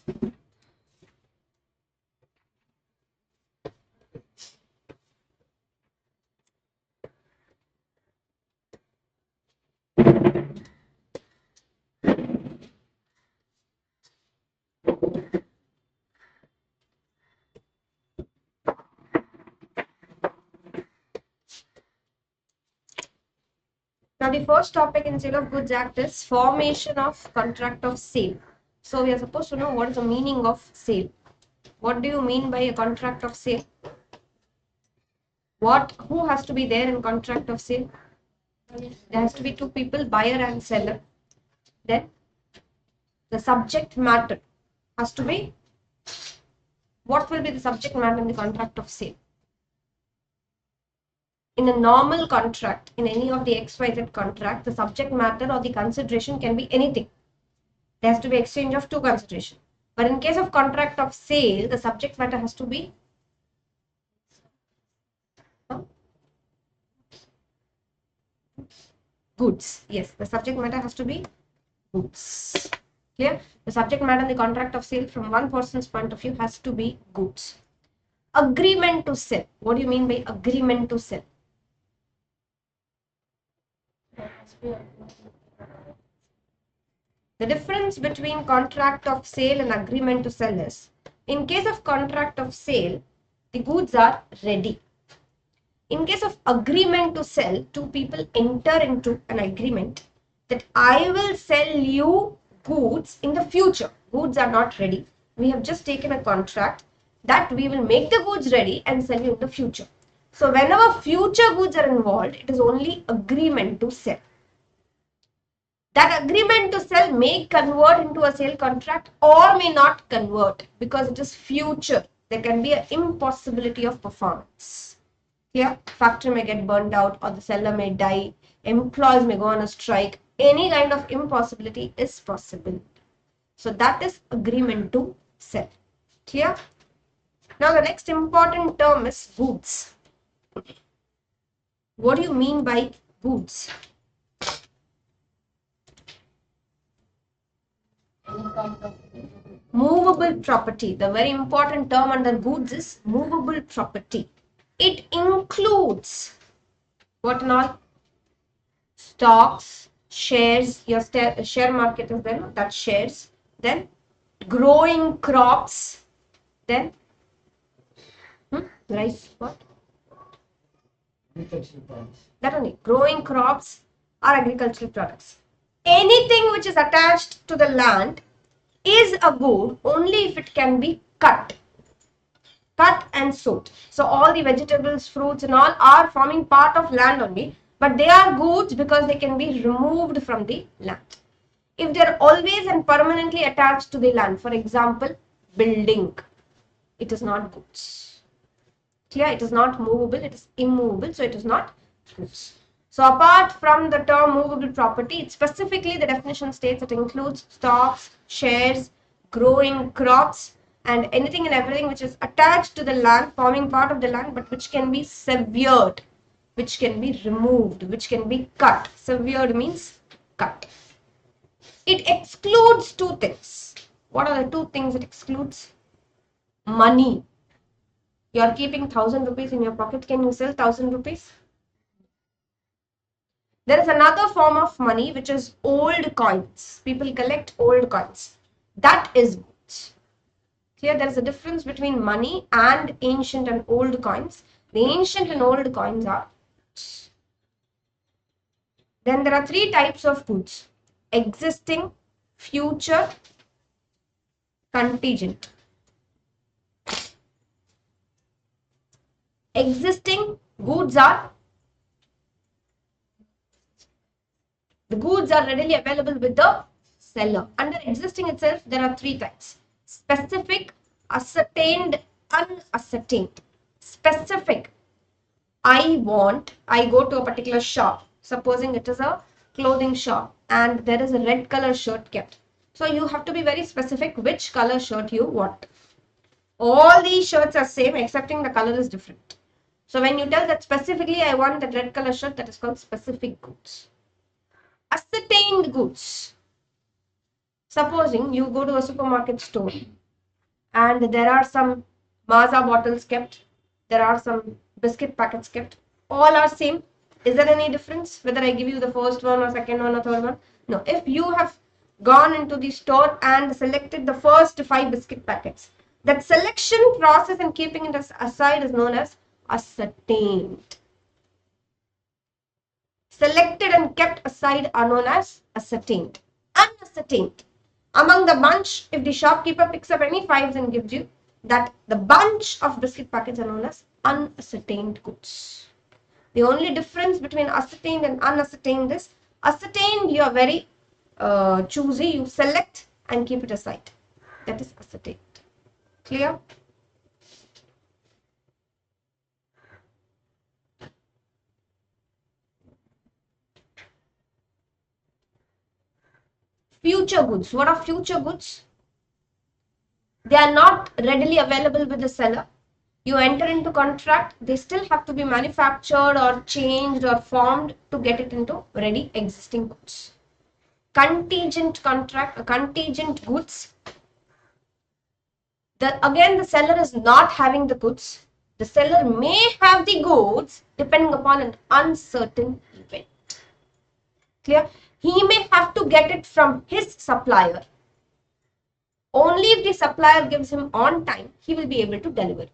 Now, the first topic in Sale of Goods Act is formation of contract of sale. So, we are supposed to know what is the meaning of sale. What do you mean by a contract of sale? Who has to be there in contract of sale? There has to be two people, buyer and seller. Then, the subject matter has to be, what will be the subject matter in the contract of sale? In a normal contract, in any of the XYZ contract, the subject matter or the consideration can be anything. There has to be exchange of two consideration. But in case of contract of sale, the subject matter has to be goods. Yes, the subject matter has to be goods. Clear? The subject matter in the contract of sale from one person's point of view has to be goods. Agreement to sell. What do you mean by agreement to sell? The difference between contract of sale and agreement to sell is, in case of contract of sale, the goods are ready. In case of agreement to sell, two people enter into an agreement that I will sell you goods in the future. Goods are not ready. We have just taken a contract that we will make the goods ready and sell you in the future. So whenever future goods are involved, it is only agreement to sell. That agreement to sell may convert into a sale contract or may not convert because it is future. There can be an impossibility of performance. Here, factory may get burned out or the seller may die, employees may go on a strike. Any kind of impossibility is possible. So that is agreement to sell. Clear? Now the next important term is goods. What do you mean by goods? Movable property. The very important term under goods is movable property. It includes what and all? Stocks, shares, your share market is there, that shares, then growing crops, then rice, what? That only, growing crops are agricultural products. Anything which is attached to the land is a good only if it can be cut and sold. So all the vegetables, fruits and all are forming part of land only, but they are goods because they can be removed from the land. If they are always and permanently attached to the land, for example, building, it is not goods. Clear? It is not movable, it is immovable, so it is not goods. So apart from the term movable property, it specifically the definition states it includes stocks, shares, growing crops, and anything and everything which is attached to the land, forming part of the land, but which can be severed, which can be removed, which can be cut. Severed means cut. It excludes two things. What are the two things it excludes? Money. You are keeping 1,000 rupees in your pocket. Can you sell 1,000 rupees? There is another form of money which is old coins. People collect old coins. That is goods. Here there is a difference between money and ancient and old coins. The ancient and old coins are goods. Then there are three types of goods: existing, future, contingent. Existing goods are readily available with the seller. Under existing itself, there are three types: specific, ascertained, unascertained. Specific, I go to a particular shop, supposing it is a clothing shop and there is a red color shirt kept. So you have to be very specific which color shirt you want. All these shirts are same excepting the color is different. So when you tell that specifically I want that red color shirt, that is called specific goods. Ascertained goods. Supposing you go to a supermarket store and there are some Maaza bottles kept, there are some biscuit packets kept, all are same. Is there any difference whether I give you the first one or second one or third one? No. If you have gone into the store and selected the first 5 biscuit packets, that selection process and keeping it aside is known as ascertained. Selected and kept aside are known as ascertained. Unascertained. Among the bunch, if the shopkeeper picks up any 5s and gives you, that the bunch of biscuit packets are known as unascertained goods. The only difference between ascertained and unascertained is ascertained, you are very choosy, you select and keep it aside. That is ascertained. Clear? Future goods. What are future goods? They are not readily available with the seller. You enter into contract, they still have to be manufactured or changed or formed to get it into ready existing goods. Contingent contract, contingent goods. Again, the seller is not having the goods. The seller may have the goods depending upon an uncertain event. Clear? He may have to get it from his supplier. Only if the supplier gives him on time, he will be able to deliver.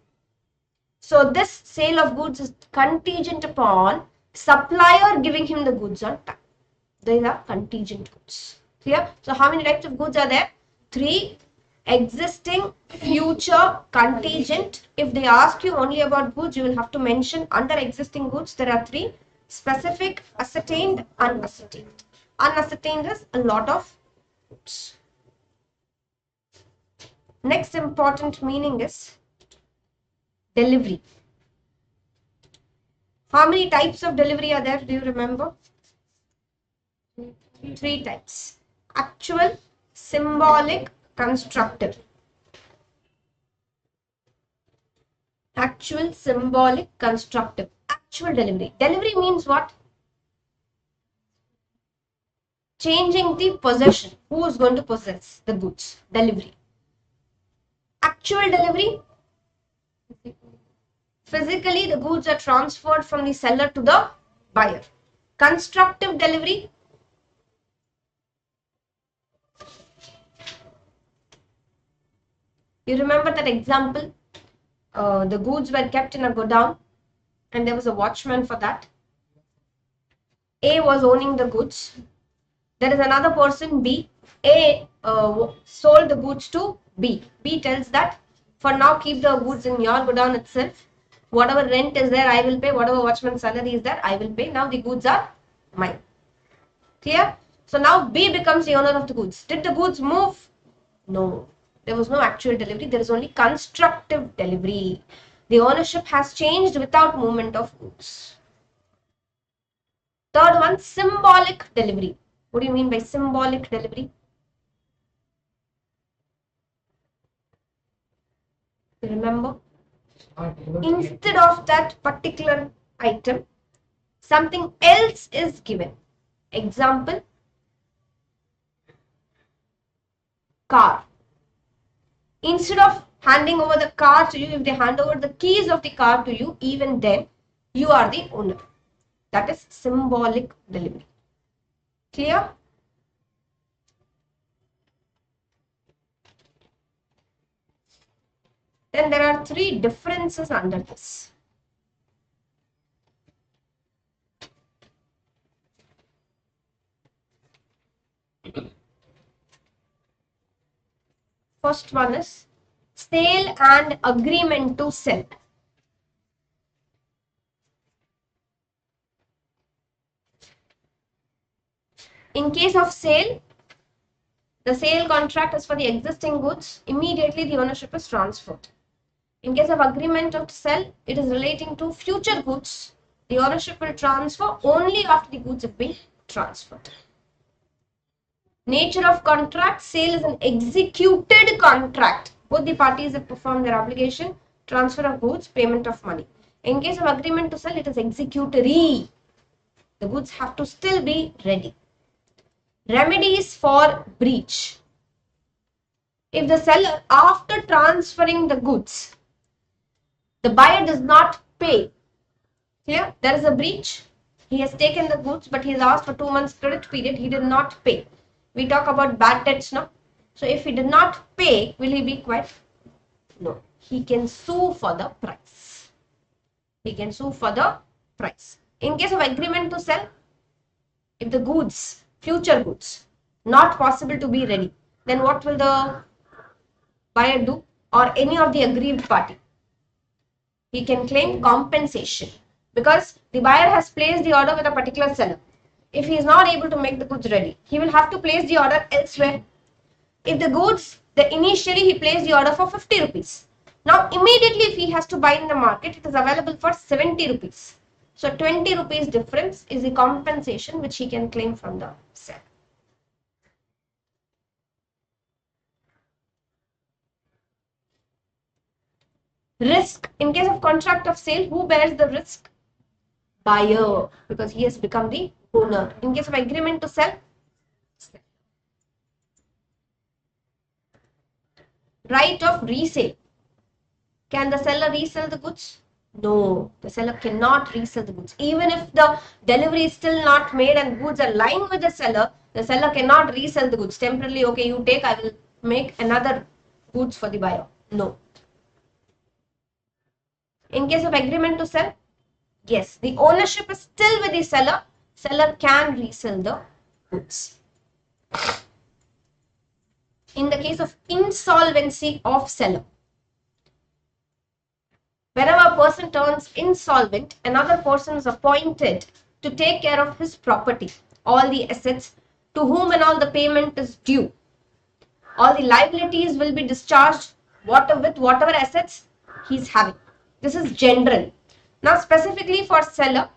So this sale of goods is contingent upon supplier giving him the goods on time. These are contingent goods. Clear? So how many types of goods are there? 3. Existing, future, contingent. If they ask you only about goods, you will have to mention under existing goods there are 3. Specific, ascertained, unascertained. Unascertained is a lot of goods. Next important meaning is delivery. How many types of delivery are there? Do you remember? 3 types. Actual, symbolic, constructive. Actual, symbolic, constructive. Actual delivery. Delivery means what? Changing the possession. Who is going to possess the goods? Delivery. Actual delivery. Physically, the goods are transferred from the seller to the buyer. Constructive delivery. You remember that example? The goods were kept in a godown and there was a watchman for that. A was owning the goods. There is another person, B. A sold the goods to B. B tells that for now keep the goods in your godown itself. Whatever rent is there, I will pay. Whatever watchman's salary is there, I will pay. Now the goods are mine. Clear? So now B becomes the owner of the goods. Did the goods move? No. There was no actual delivery. There is only constructive delivery. The ownership has changed without movement of goods. Third one, symbolic delivery. What do you mean by symbolic delivery? Remember? Instead of that particular item, something else is given. Example, car. Instead of handing over the car to you, if they hand over the keys of the car to you, even then, you are the owner. That is symbolic delivery. Clear? Then there are 3 differences under this. First one is sale and agreement to sell. In case of sale, the sale contract is for the existing goods. Immediately the ownership is transferred. In case of agreement to sell, it is relating to future goods. The ownership will transfer only after the goods have been transferred. Nature of contract, sale is an executed contract. Both the parties have performed their obligation, transfer of goods, payment of money. In case of agreement to sell, it is executory. The goods have to still be ready. Remedies for breach. If the seller, after transferring the goods, the buyer does not pay, here there is a breach. He has taken the goods, but he has asked for 2 months credit period. He did not pay. We talk about bad debts now. So if he did not pay, will he be quiet? No. He can sue for the price. He can sue for the price. In case of agreement to sell, if the goods, future goods, not possible to be ready, then what will the buyer do, or any of the aggrieved party? He can claim compensation, because the buyer has placed the order with a particular seller. If he is not able to make the goods ready, he will have to place the order elsewhere. If the goods, initially he placed the order for 50 rupees. Now immediately if he has to buy in the market, it is available for 70 rupees. So 20 rupees difference is the compensation which he can claim from the seller. Risk. In case of contract of sale, who bears the risk? Buyer, because he has become the owner. In case of agreement to sell, right of resale. Can the seller resell the goods? No, the seller cannot resell the goods. Even if the delivery is still not made and goods are lying with the seller cannot resell the goods. Temporarily, okay, you take, I will make another goods for the buyer. No. In case of agreement to sell, yes, the ownership is still with the seller. Seller can resell the goods. In the case of insolvency of seller, whenever a person turns insolvent, another person is appointed to take care of his property, all the assets, to whom and all the payment is due. All the liabilities will be discharged with whatever assets he is having. This is general. Now specifically for seller,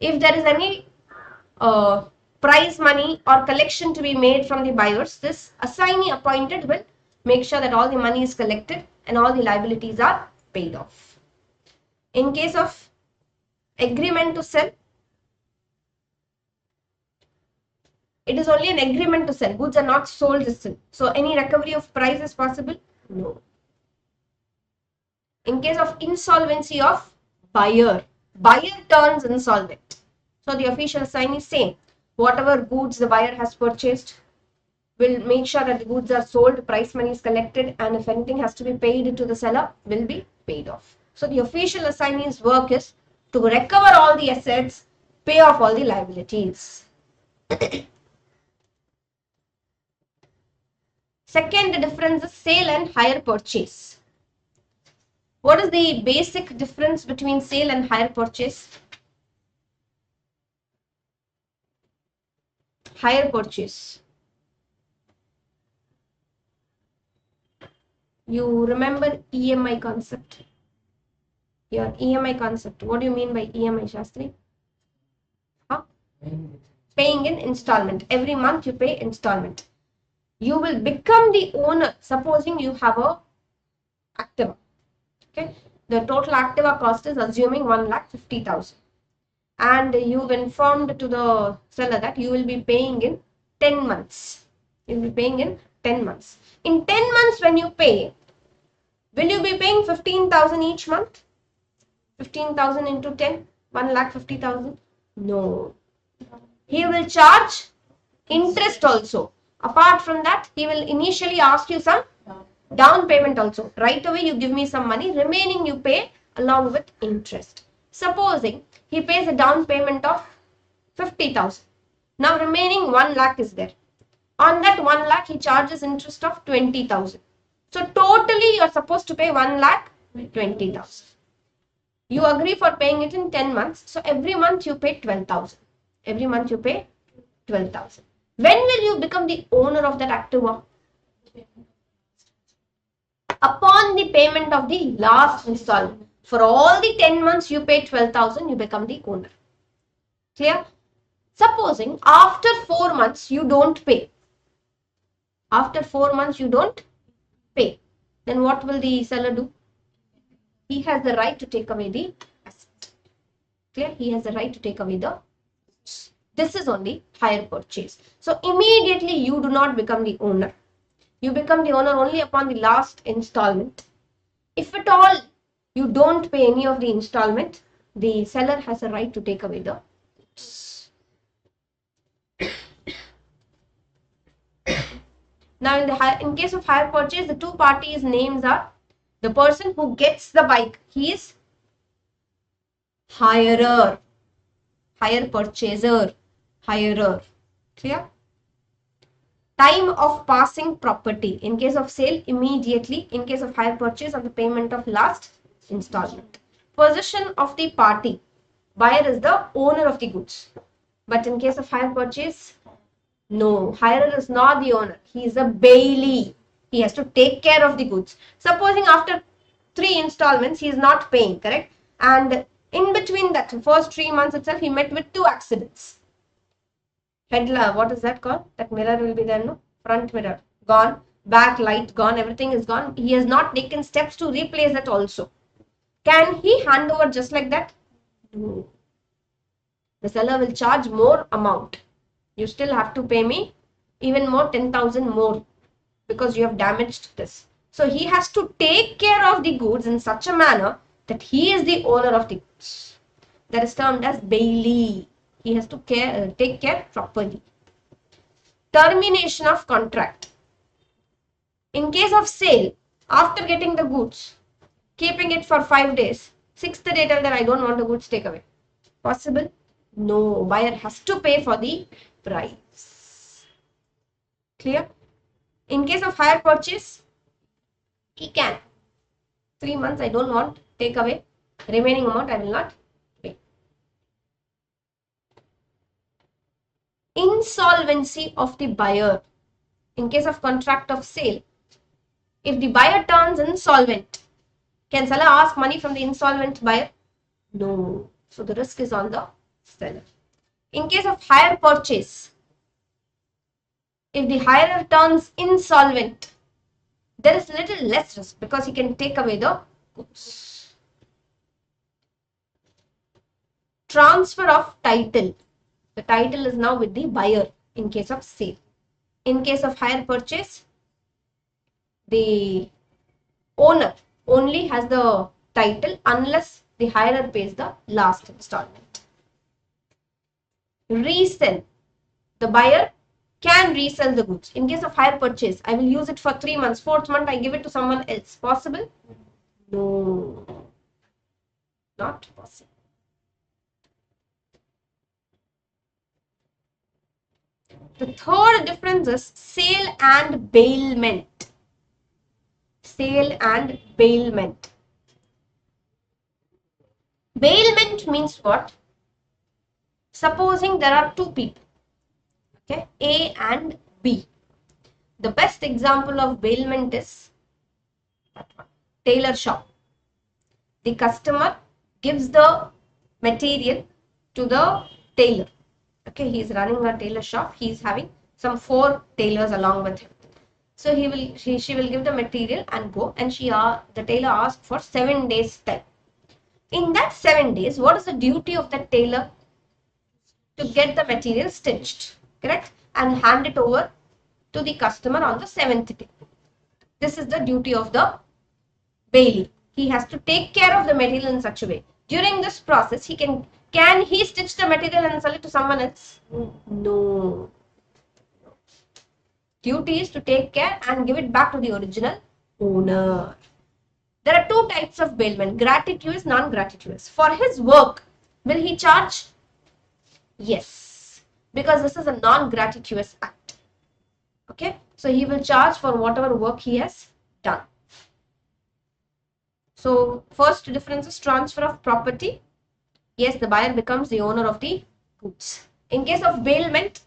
if there is any prize money or collection to be made from the buyers, this assignee appointed will make sure that all the money is collected and all the liabilities are paid off. In case of agreement to sell, it is only an agreement to sell. Goods are not sold still. So any recovery of price is possible? No. In case of insolvency of buyer turns insolvent. So the official assignee is same. Whatever goods the buyer has purchased will make sure that the goods are sold, price money is collected, and if anything has to be paid to the seller, will be paid off. So the official assignee's work is to recover all the assets, pay off all the liabilities. Second difference is sale and hire purchase. What is the basic difference between sale and hire purchase? Hire purchase. You remember EMI concept? Your EMI concept. What do you mean by EMI, Shastri? Huh? Paying in installment. Every month you pay installment. You will become the owner. Supposing you have a Activa. Okay. The total Activa cost is assuming 1,50,000. And you've informed to the seller that you will be paying in 10 months. You will be paying in 10 months. In 10 months when you pay, will you be paying 15,000 each month? 15,000 into 10, 1,50,000? No. He will charge interest also. Apart from that, he will initially ask you some down payment also. Right away you give me some money, remaining you pay along with interest. Supposing he pays a down payment of 50,000. Now remaining 1 lakh is there. On that 1 lakh he charges interest of 20,000. So totally you are supposed to pay 1,20,000. You agree for paying it in 10 months. So every month you pay 12,000. Every month you pay 12,000. When will you become the owner of that Activa? Upon the payment of the last installment. For all the 10 months you pay 12,000, you become the owner. Clear? Supposing after 4 months you don't pay. After 4 months you don't pay. Then what will the seller do? He has the right to take away the asset. Clear? He has the right to take away the. This is only hire purchase. So immediately you do not become the owner. You become the owner only upon the last installment. If at all you don't pay any of the installment, the seller has a right to take away the goods. Now, in case of hire purchase, the two parties' names are the person who gets the bike. He is hirer, hire purchaser, hirer. Clear? Time of passing property. In case of sale, immediately. In case of hire purchase, on the payment of last installment. Possession of the party. Buyer is the owner of the goods. But in case of hire purchase, no, hirer is not the owner. He is a bailee. He has to take care of the goods. Supposing after 3 installments, he is not paying, correct? And in between that first 3 months itself, he met with 2 accidents. Headlamp, what is that called? That mirror will be there, no? Front mirror, gone. Back light, gone. Everything is gone. He has not taken steps to replace that also. Can he hand over just like that? No. The seller will charge more amount. You still have to pay me even more, 10,000 more, because you have damaged this. So he has to take care of the goods in such a manner that he is the owner of the goods. That is termed as bailee. He has to take care properly. Termination of contract. In case of sale, after getting the goods, keeping it for 5 days, 6th day tell that I don't want the goods, take away. Possible? No. Buyer has to pay for the price. Clear? In case of hire purchase, he can. 3 months I don't want, take away. Remaining amount I will not pay. Insolvency of the buyer. In case of contract of sale, if the buyer turns insolvent, can seller ask money from the insolvent buyer? No. So the risk is on the seller. In case of hire purchase, if the hirer turns insolvent, there is little less risk because he can take away the goods. Transfer of title. The title is now with the buyer in case of sale. In case of hire purchase, the owner only has the title unless the hirer pays the last installment. Resell. The buyer can resell the goods. In case of hire purchase, I will use it for 3 months. 4th month, I give it to someone else. Possible? No. Not possible. The third difference is sale and bailment. Sale and bailment. Bailment means what? Supposing there are 2 people, okay, A and B. The best example of bailment is that one, tailor shop. The customer gives the material to the tailor. Okay, he is running a tailor shop. He is having some 4 tailors along with him. So she will give the material and go, and the tailor asks for 7 days time. In that 7 days, what is the duty of the tailor? To get the material stitched, correct, and hand it over to the customer on the 7th day. This is the duty of the bailee. He has to take care of the material in such a way. During this process, can he stitch the material and sell it to someone else? No. Duty is to take care and give it back to the original owner. There are 2 types of bailment, gratuitous, non-gratuitous. For his work, will he charge? Yes, because this is a non-gratuitous act. Okay, so he will charge for whatever work he has done. So first difference is transfer of property. Yes, the buyer becomes the owner of the goods. In case of bailment,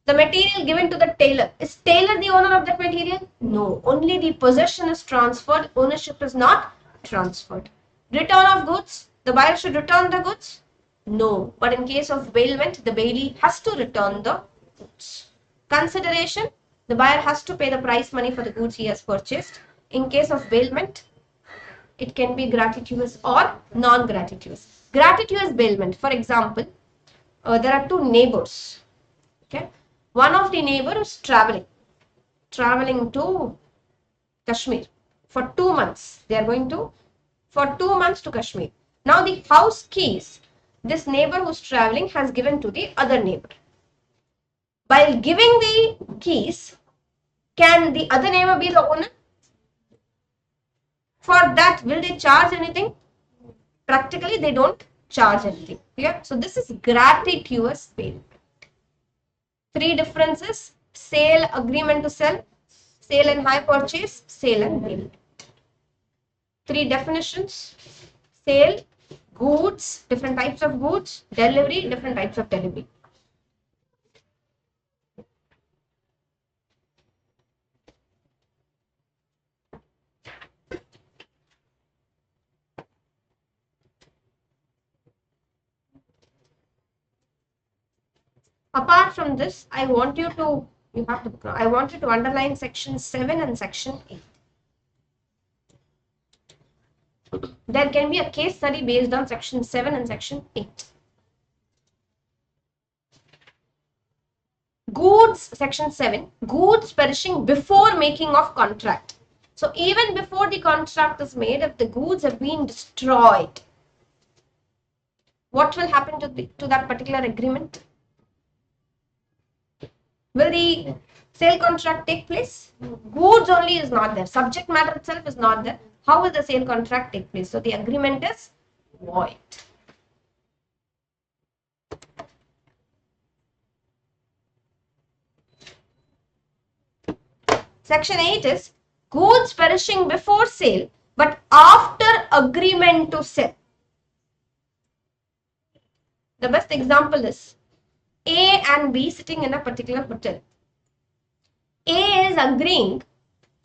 the material given to the tailor. Is tailor the owner of that material? No, only the possession is transferred. Ownership is not transferred. Return of goods. The buyer should return the goods? No, but in case of bailment, the bailee has to return the goods. Consideration. The buyer has to pay the price money for the goods he has purchased. In case of bailment, it can be gratuitous or non-gratuitous. Gratuitous bailment, for example, there are 2 neighbors. Okay, one of the neighbor is traveling traveling to Kashmir for 2 months. They are going to for 2 months to Kashmir. Now the house keys this neighbor who's traveling has given to the other neighbor. While giving the keys, can the other neighbor be the owner? For that, will they charge anything? Practically, they don't charge anything. Clear? So this is gratuitous payment. Three differences: sale, agreement to sell, sale and hire purchase, sale and payment. Three definitions: sale, goods, different types of goods, delivery, different types of delivery. Apart from this, I want you to underline section 7 and section 8. There can be a case study based on section 7 and section 8. Goods, section 7, goods perishing before making of contract. So even before the contract is made, if the goods have been destroyed, what will happen to that particular agreement? Will the sale contract take place? Goods only is not there. Subject matter itself is not there. How will the sale contract take place? So the agreement is void. Section 8 is goods perishing before sale but after agreement to sell. The best example is A and B sitting in a particular hotel. A is agreeing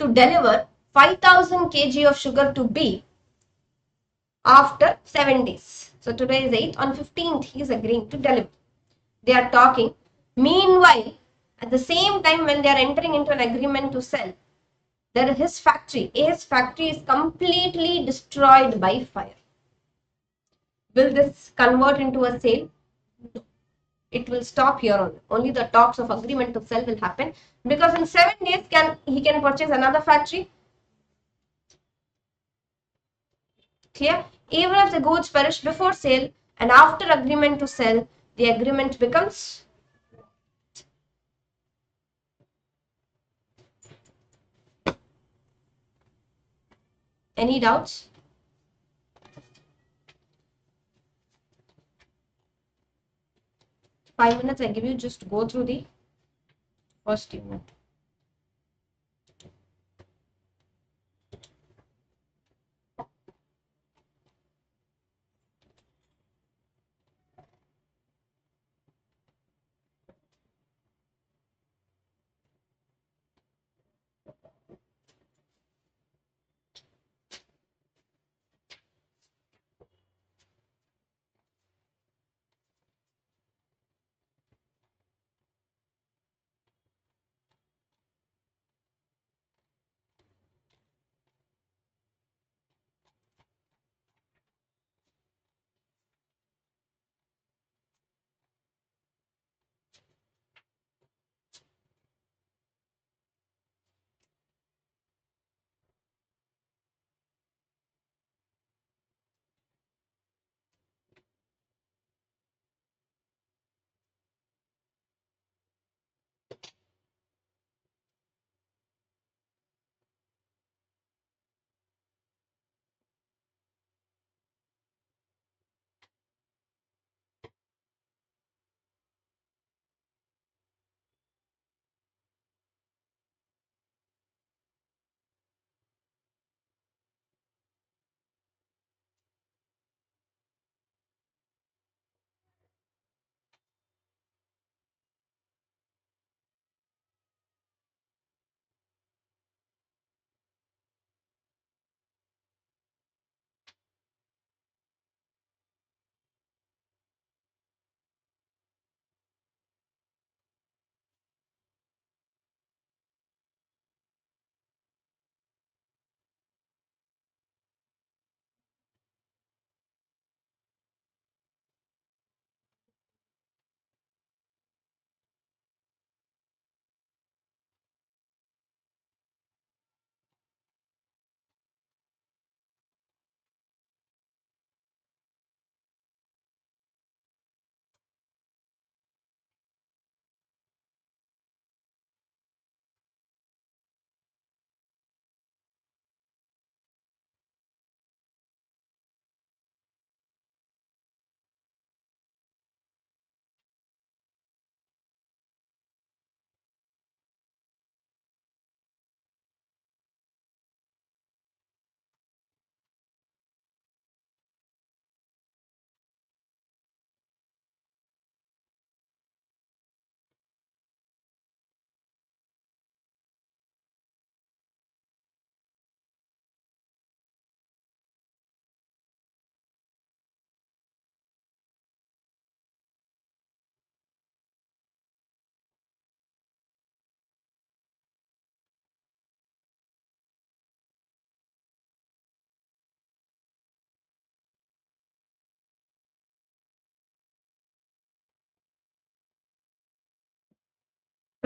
to deliver 5,000 kg of sugar to B after 7 days. So today is 8. On 15th, he is agreeing to deliver. They are talking. Meanwhile, at the same time when they are entering into an agreement to sell, there is his factory. A's factory is completely destroyed by fire. Will this convert into a sale? No. It will stop here only. Only the talks of agreement to sell will happen, because in 7 days he can purchase another factory. Clear? Even if the goods perish before sale and after agreement to sell, the agreement becomes Any doubts? Five minutes I give you just to go through the first unit.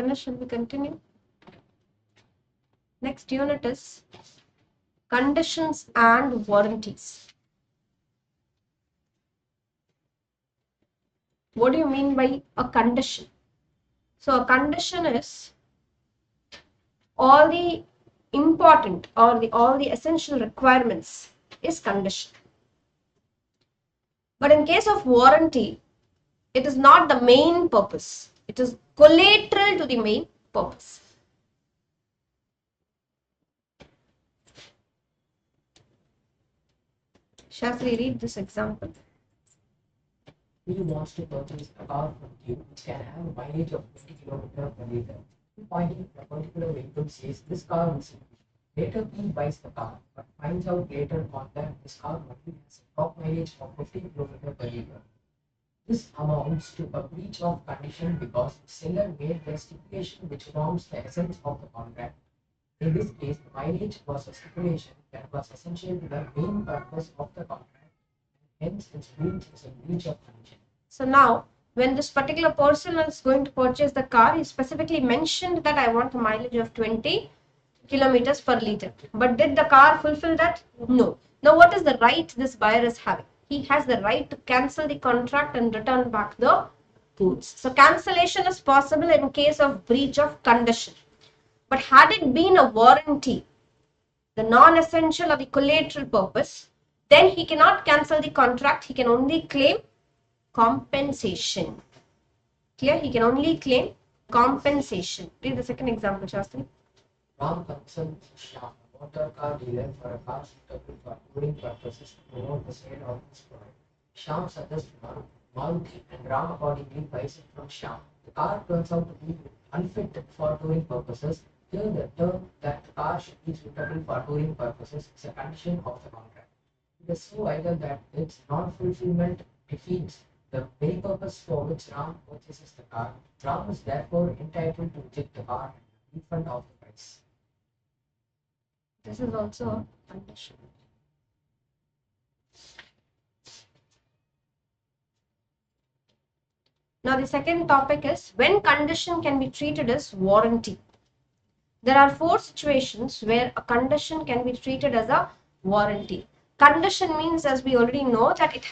finish and we continue. Next unit is conditions and warranties. What do you mean by a condition? So a condition is all the important or all the essential requirements is condition. But in case of warranty, it is not the main purpose. It is collateral to the main purpose. Shastri, read this example. He wants to purchase a car from you which can have a mileage of 50 km per liter. Finding a particular vehicle says this car will sufficient. Later he buys the car, but finds out later on that this car only has a top mileage of 50 km per liter. This amounts to a breach of condition because the seller made the stipulation which forms the essence of the contract. In this case, the mileage was a stipulation that was essential to the main purpose of the contract, and hence its breach is a breach of condition. So now, when this particular person is going to purchase the car, he specifically mentioned that I want a mileage of 20 kilometers per liter. But did the car fulfill that? No. Now what is the right this buyer is having? He has the right to cancel the contract and return back the goods. So cancellation is possible in case of breach of condition. But had it been a warranty, the non-essential or the collateral purpose, then he cannot cancel the contract. He can only claim compensation. Clear? He can only claim compensation. Read the second example, Shastri. Ram consults Shyam, a motor car dealer, for a car suitable for touring purposes to promote the sale of his product. Shyam suggests Maruti and Ram accordingly buys it from Shyam. The car turns out to be unfit for touring purposes. Here the term that the car should be suitable for touring purposes is a condition of the contract. It is so vital that its non-fulfillment defeats the very purpose for which Ram purchases the car. Ram is therefore entitled to reject the car and refund of the price. This is also a condition. Now the second topic is when condition can be treated as warranty. There are 4 situations where a condition can be treated as a warranty. Condition means, as we already know, that it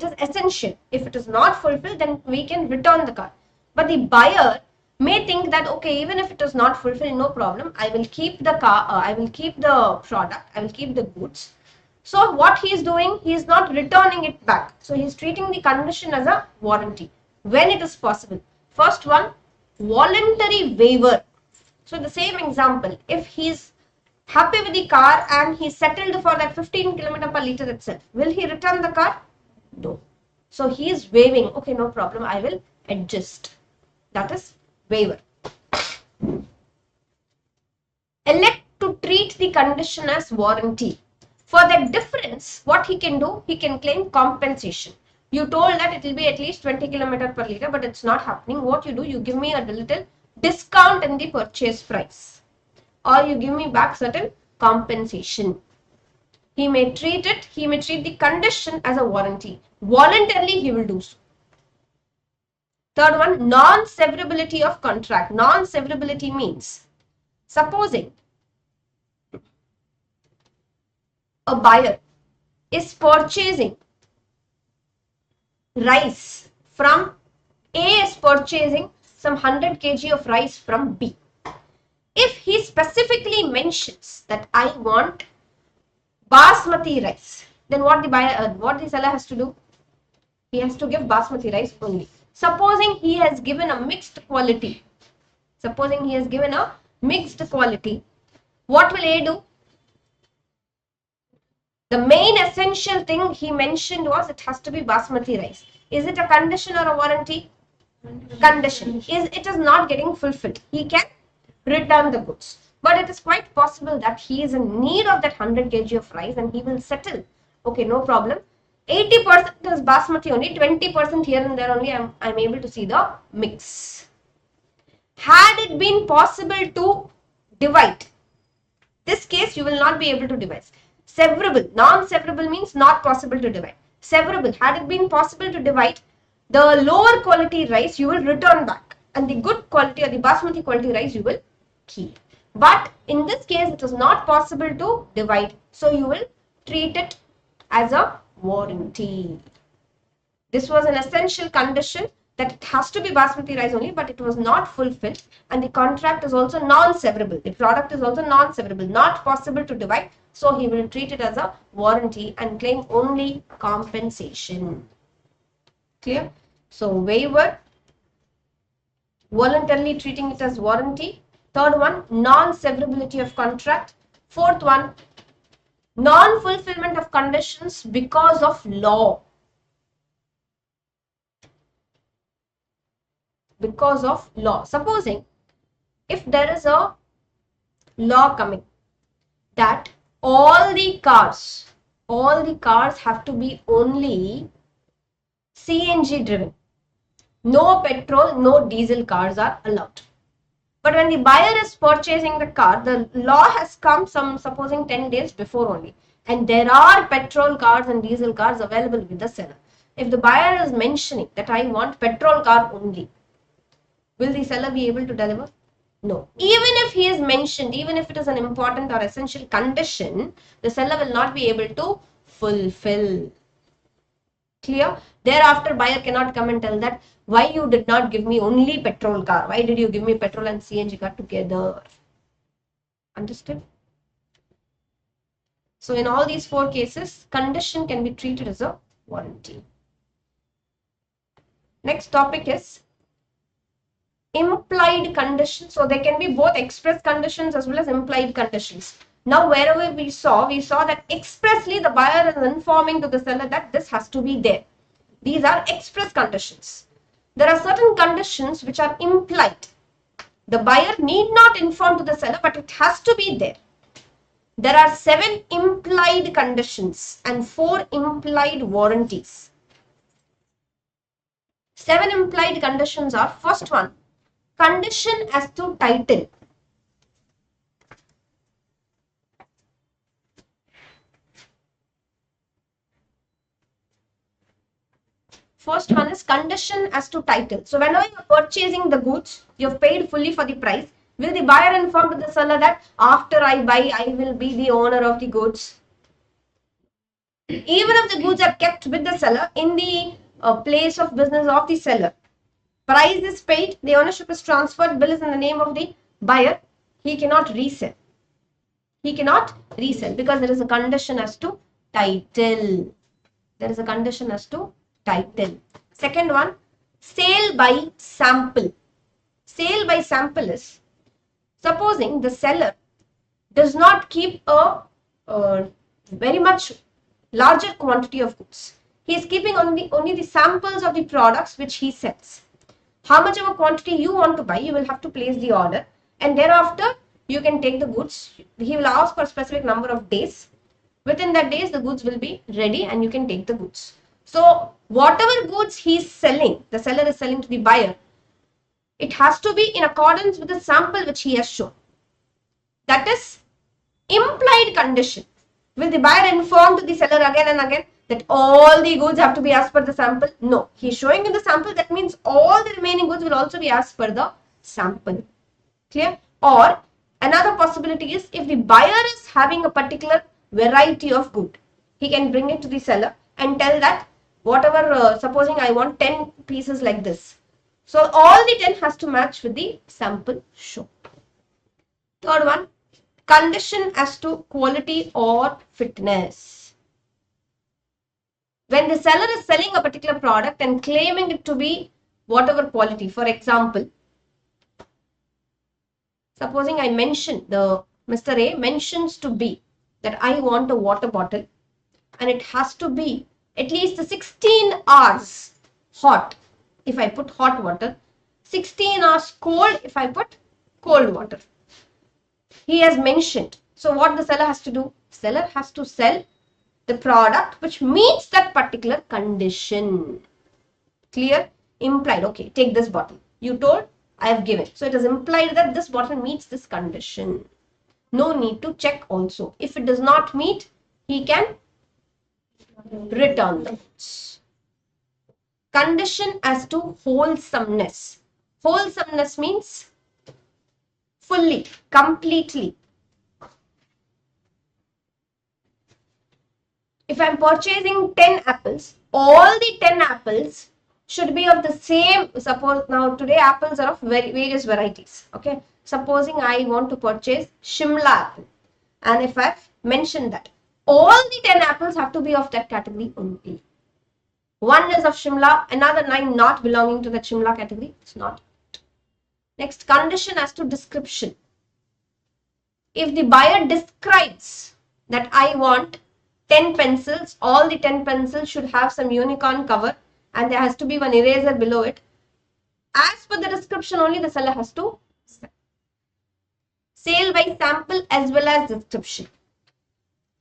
is essential. If it is not fulfilled, then we can return the car. But the buyer may think that, okay, even if it is not fulfilled, no problem. I will keep the car, I will keep the product, I will keep the goods. So what he is doing, he is not returning it back. So he is treating the condition as a warranty. When it is possible. First one, voluntary waiver. So the same example, if he is happy with the car and he settled for that 15 km per liter itself, will he return the car? No. So he is waiving, okay, no problem, I will adjust. That is waiver. Elect to treat the condition as warranty. For that difference, what he can do, he can claim compensation. You told that it will be at least 20 km per liter, but it's not happening. What you do, you give me a little discount in the purchase price, or you give me back certain compensation. He may treat the condition as a warranty. Voluntarily, he will do so. Third one, non-severability of contract. Non-severability means, supposing a buyer is purchasing rice from A, is purchasing some 100 kg of rice from B. If he specifically mentions that I want basmati rice, then what the seller has to do? He has to give basmati rice only. Supposing he has given a mixed quality. What will A do? The main essential thing he mentioned was it has to be basmati rice. Is it a condition or a warranty? Condition. It is not getting fulfilled. He can return the goods. But it is quite possible that he is in need of that 100 kg of rice and he will settle. Okay, no problem. 80% is basmati only, 20% here and there only I'm able to see the mix. Had it been possible to divide, this case you will not be able to divide. Severable, non-severable means not possible to divide. Severable, had it been possible to divide, the lower quality rice you will return back. and the good quality or the basmati quality rice you will keep. But in this case, it is not possible to divide. So you will treat it as a warranty. This was an essential condition that it has to be basmati rice only, but it was not fulfilled, and the contract is also non-severable. The product is also non-severable, not possible to divide. So he will treat it as a warranty and claim only compensation. Clear? So waiver, voluntarily treating it as warranty. Third one, non-severability of contract. Fourth one, non-fulfillment of conditions because of law. Because of law. Supposing if there is a law coming that all the cars have to be only CNG driven. No petrol, no diesel cars are allowed. But when the buyer is purchasing the car, the law has come supposing 10 days before only. And there are petrol cars and diesel cars available with the seller. If the buyer is mentioning that I want petrol car only, will the seller be able to deliver? No. Even if he is mentioned, even if it is an important or essential condition, the seller will not be able to fulfill. Clear? Thereafter, buyer cannot come and tell that why you did not give me only petrol car. Why did you give me petrol and CNG car together? Understood? So in all these four cases, condition can be treated as a warranty. Next topic is implied conditions. So there can be both express conditions as well as implied conditions. Now wherever we saw that expressly the buyer is informing to the seller that this has to be there. These are express conditions. There are certain conditions which are implied. The buyer need not inform to the seller, but it has to be there. There are 7 implied conditions and 4 implied warranties. 7 implied conditions are, first one, condition as to title. First one is condition as to title. So whenever you are purchasing the goods, you have paid fully for the price. Will the buyer inform to the seller that after I buy, I will be the owner of the goods? Even if the goods are kept with the seller in the place of business of the seller, price is paid, the ownership is transferred, bill is in the name of the buyer, he cannot resell. He cannot resell because there is a condition as to title. There is a condition as to title. Second one, sale by sample. Sale by sample is, supposing the seller does not keep a very much larger quantity of goods. He is keeping only the samples of the products which he sells. How much of a quantity you want to buy, you will have to place the order, and thereafter you can take the goods. He will ask for a specific number of days. Within that days, the goods will be ready and you can take the goods. So whatever goods he is selling, the seller is selling to the buyer, it has to be in accordance with the sample which he has shown. That is implied condition. Will the buyer inform to the seller again and again that all the goods have to be as per the sample? No. He is showing in the sample, that means all the remaining goods will also be as per the sample. Clear? Or another possibility is, if the buyer is having a particular variety of good, he can bring it to the seller and tell that whatever, supposing I want 10 pieces like this. So all the 10 has to match with the sample shown. Third one, condition as to quality or fitness. When the seller is selling a particular product and claiming it to be whatever quality, for example, supposing I mention, the Mr. A mentions to B that I want a water bottle and it has to be at least 16 hours hot if I put hot water, 16 hours cold if I put cold water. He has mentioned. So what the seller has to do? Seller has to sell the product which meets that particular condition. Clear? Implied. Okay, take this bottle. You told, I have given. So it is implied that this bottle meets this condition. No need to check also. If it does not meet, he can return the goods. Condition as to wholesomeness. Wholesomeness means fully, completely. If I'm purchasing 10 apples, all the 10 apples should be of the same. Suppose now today apples are of various varieties. Okay. Supposing I want to purchase Shimla apple. And if I've mentioned that all the 10 apples have to be of that category only. One is of Shimla, another 9 not belonging to the Shimla category. It's not. Next, condition as to description. If the buyer describes that I want 10 pencils, all the 10 pencils should have some unicorn cover and there has to be one eraser below it. As per the description only the seller has to sell. Sale by sample as well as description.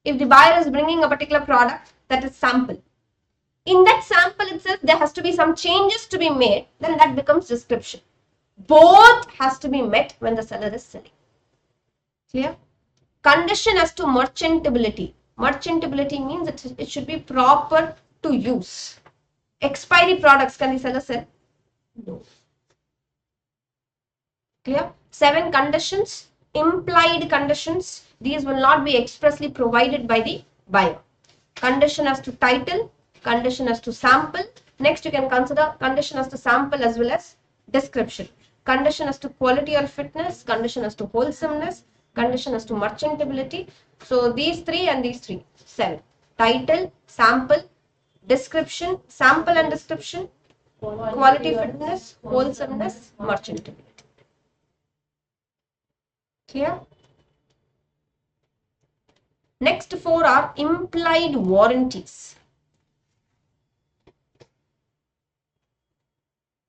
If the buyer is bringing a particular product, that is sample. In that sample itself, there has to be some changes to be made, then that becomes description. Both has to be met when the seller is selling. Clear? Condition as to merchantability. Merchantability means it should be proper to use. Expiry products, can the seller sell? No. Clear? 7 conditions. Implied conditions. These will not be expressly provided by the buyer. Condition as to title. Condition as to sample. Next you can consider condition as to sample as well as description. Condition as to quality or fitness. Condition as to wholesomeness. Condition as to merchantability. So these 3 and these 3. 7. Title, sample, description, sample and description, quality, fitness, wholesomeness, merchantability. Clear? Next 4 are implied warranties.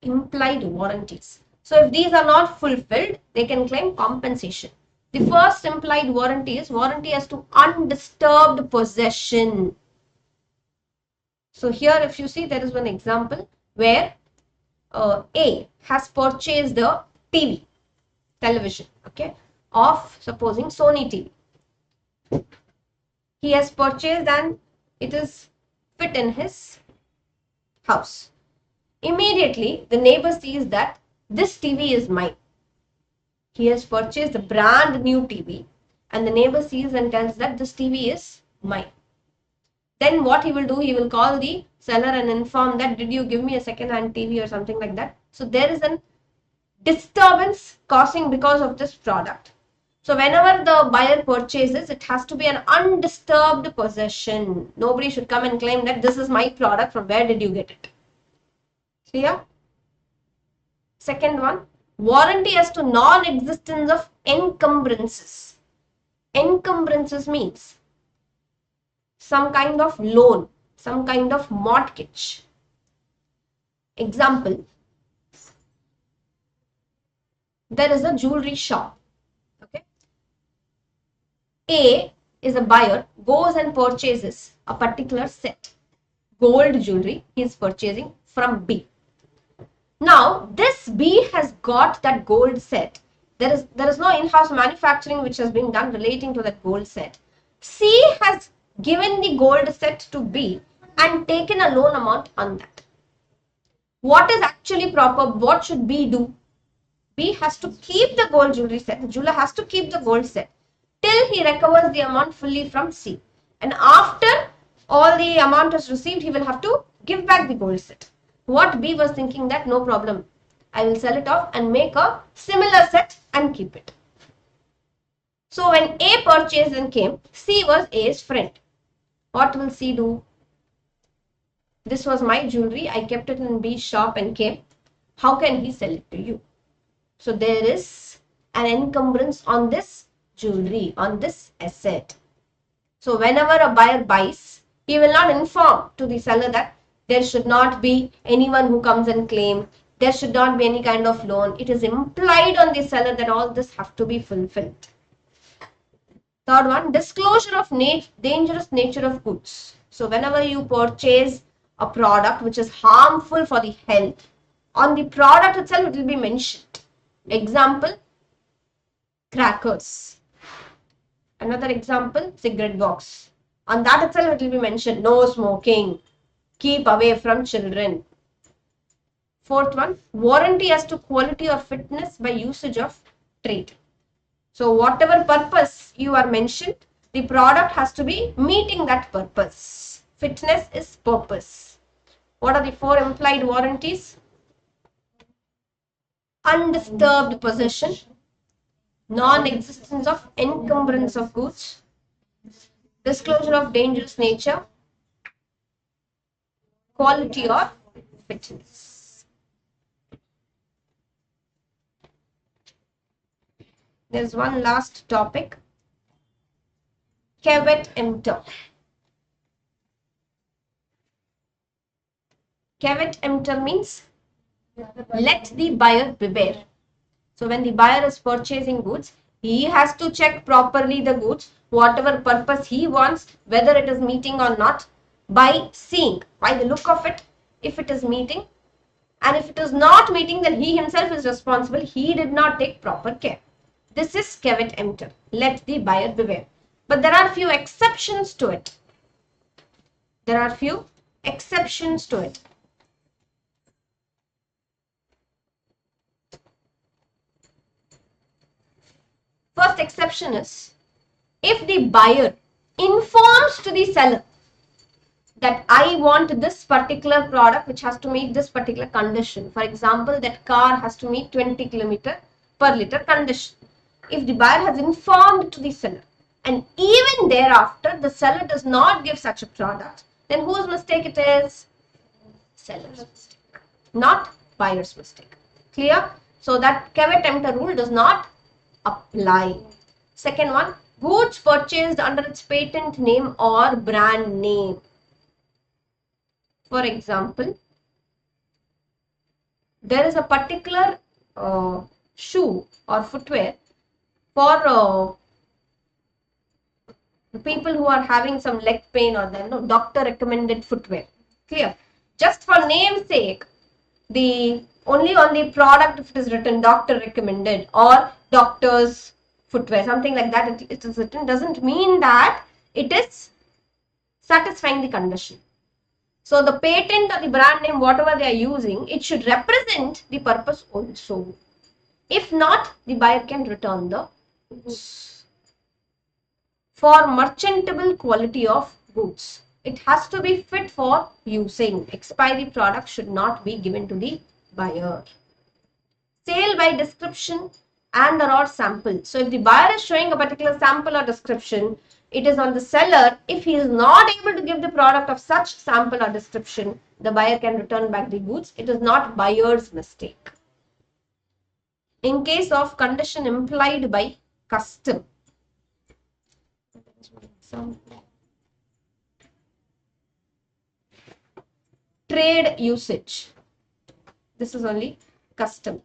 Implied warranties. So if these are not fulfilled, they can claim compensation. The first implied warranty is warranty as to undisturbed possession. So here if you see, there is one example where A has purchased the television, okay, of supposing Sony TV. He has purchased and it is fit in his house. Immediately the neighbor sees that this TV is mine. He has purchased the brand new TV and the neighbor sees and tells that this TV is mine. Then what he will do, he will call the seller and inform that, did you give me a second hand TV or something like that. So there is a disturbance causing because of this product. So whenever the buyer purchases, it has to be an undisturbed possession. Nobody should come and claim that this is my product, from where did you get it. Clear? Second one, warranty as to non-existence of encumbrances. Encumbrances means some kind of loan, some kind of mortgage. Example, there is a jewelry shop. Okay. A is a buyer, goes and purchases a particular set. Gold jewelry he is purchasing from B. Now, this B has got that gold set. There is no in-house manufacturing which has been done relating to that gold set. C has given the gold set to B and taken a loan amount on that. What is actually proper? What should B do? B has to keep the gold jewelry set. The jeweler has to keep the gold set till he recovers the amount fully from C. And after all the amount is received, he will have to give back the gold set. What B was thinking that no problem, I will sell it off and make a similar set and keep it. So when A purchased and came, C was A's friend. What will C do? This was my jewelry, I kept it in B's shop and came. How can he sell it to you? So there is an encumbrance on this jewelry, on this asset. So whenever a buyer buys, he will not inform to the seller that there should not be anyone who comes and claim. There should not be any kind of loan. It is implied on the seller that all this have to be fulfilled. Third one, disclosure of dangerous nature of goods. So whenever you purchase a product which is harmful for the health, on the product itself it will be mentioned. Example, crackers. Another example, cigarette box. On that itself it will be mentioned, no smoking. Keep away from children. Fourth one, warranty as to quality or fitness by usage of trade. So whatever purpose you are mentioned, the product has to be meeting that purpose. Fitness is purpose. What are the 4 implied warranties? Undisturbed possession, non-existence of encumbrance of goods, disclosure of dangerous nature, quality or fitness. There's one last topic, caveat emptor. Caveat emptor means let the buyer beware. So when the buyer is purchasing goods, he has to check properly the goods, whatever purpose he wants, whether it is meeting or not, by seeing, by the look of it, if it is meeting, and if it is not meeting, then he himself is responsible. He did not take proper care. This is caveat emptor. Let the buyer beware. But there are few exceptions to it. There are few exceptions to it. First exception is if the buyer informs to the seller that I want this particular product which has to meet this particular condition. For example, that car has to meet 20 km per liter condition. If the buyer has informed to the seller and even thereafter the seller does not give such a product, then whose mistake it is? Seller's mistake, not buyer's mistake. Clear? So that caveat emptor rule does not apply. Second one, goods purchased under its patent name or brand name. For example, there is a particular shoe or footwear for the people who are having some leg pain or the doctor recommended footwear. Clear? Just for name's sake, the only on the product if it is written doctor recommended or doctor's footwear, something like that, it is written, doesn't mean that it is satisfying the condition. So the patent or the brand name, whatever they are using, it should represent the purpose also. If not, the buyer can return the goods. For merchantable quality of goods, it has to be fit for using. Expiry product should not be given to the buyer. Sale by description and or sample. So if the buyer is showing a particular sample or description, it is on the seller. If he is not able to give the product of such sample or description, the buyer can return back the goods. It is not buyer's mistake. In case of condition implied by custom, trade usage, this is only custom.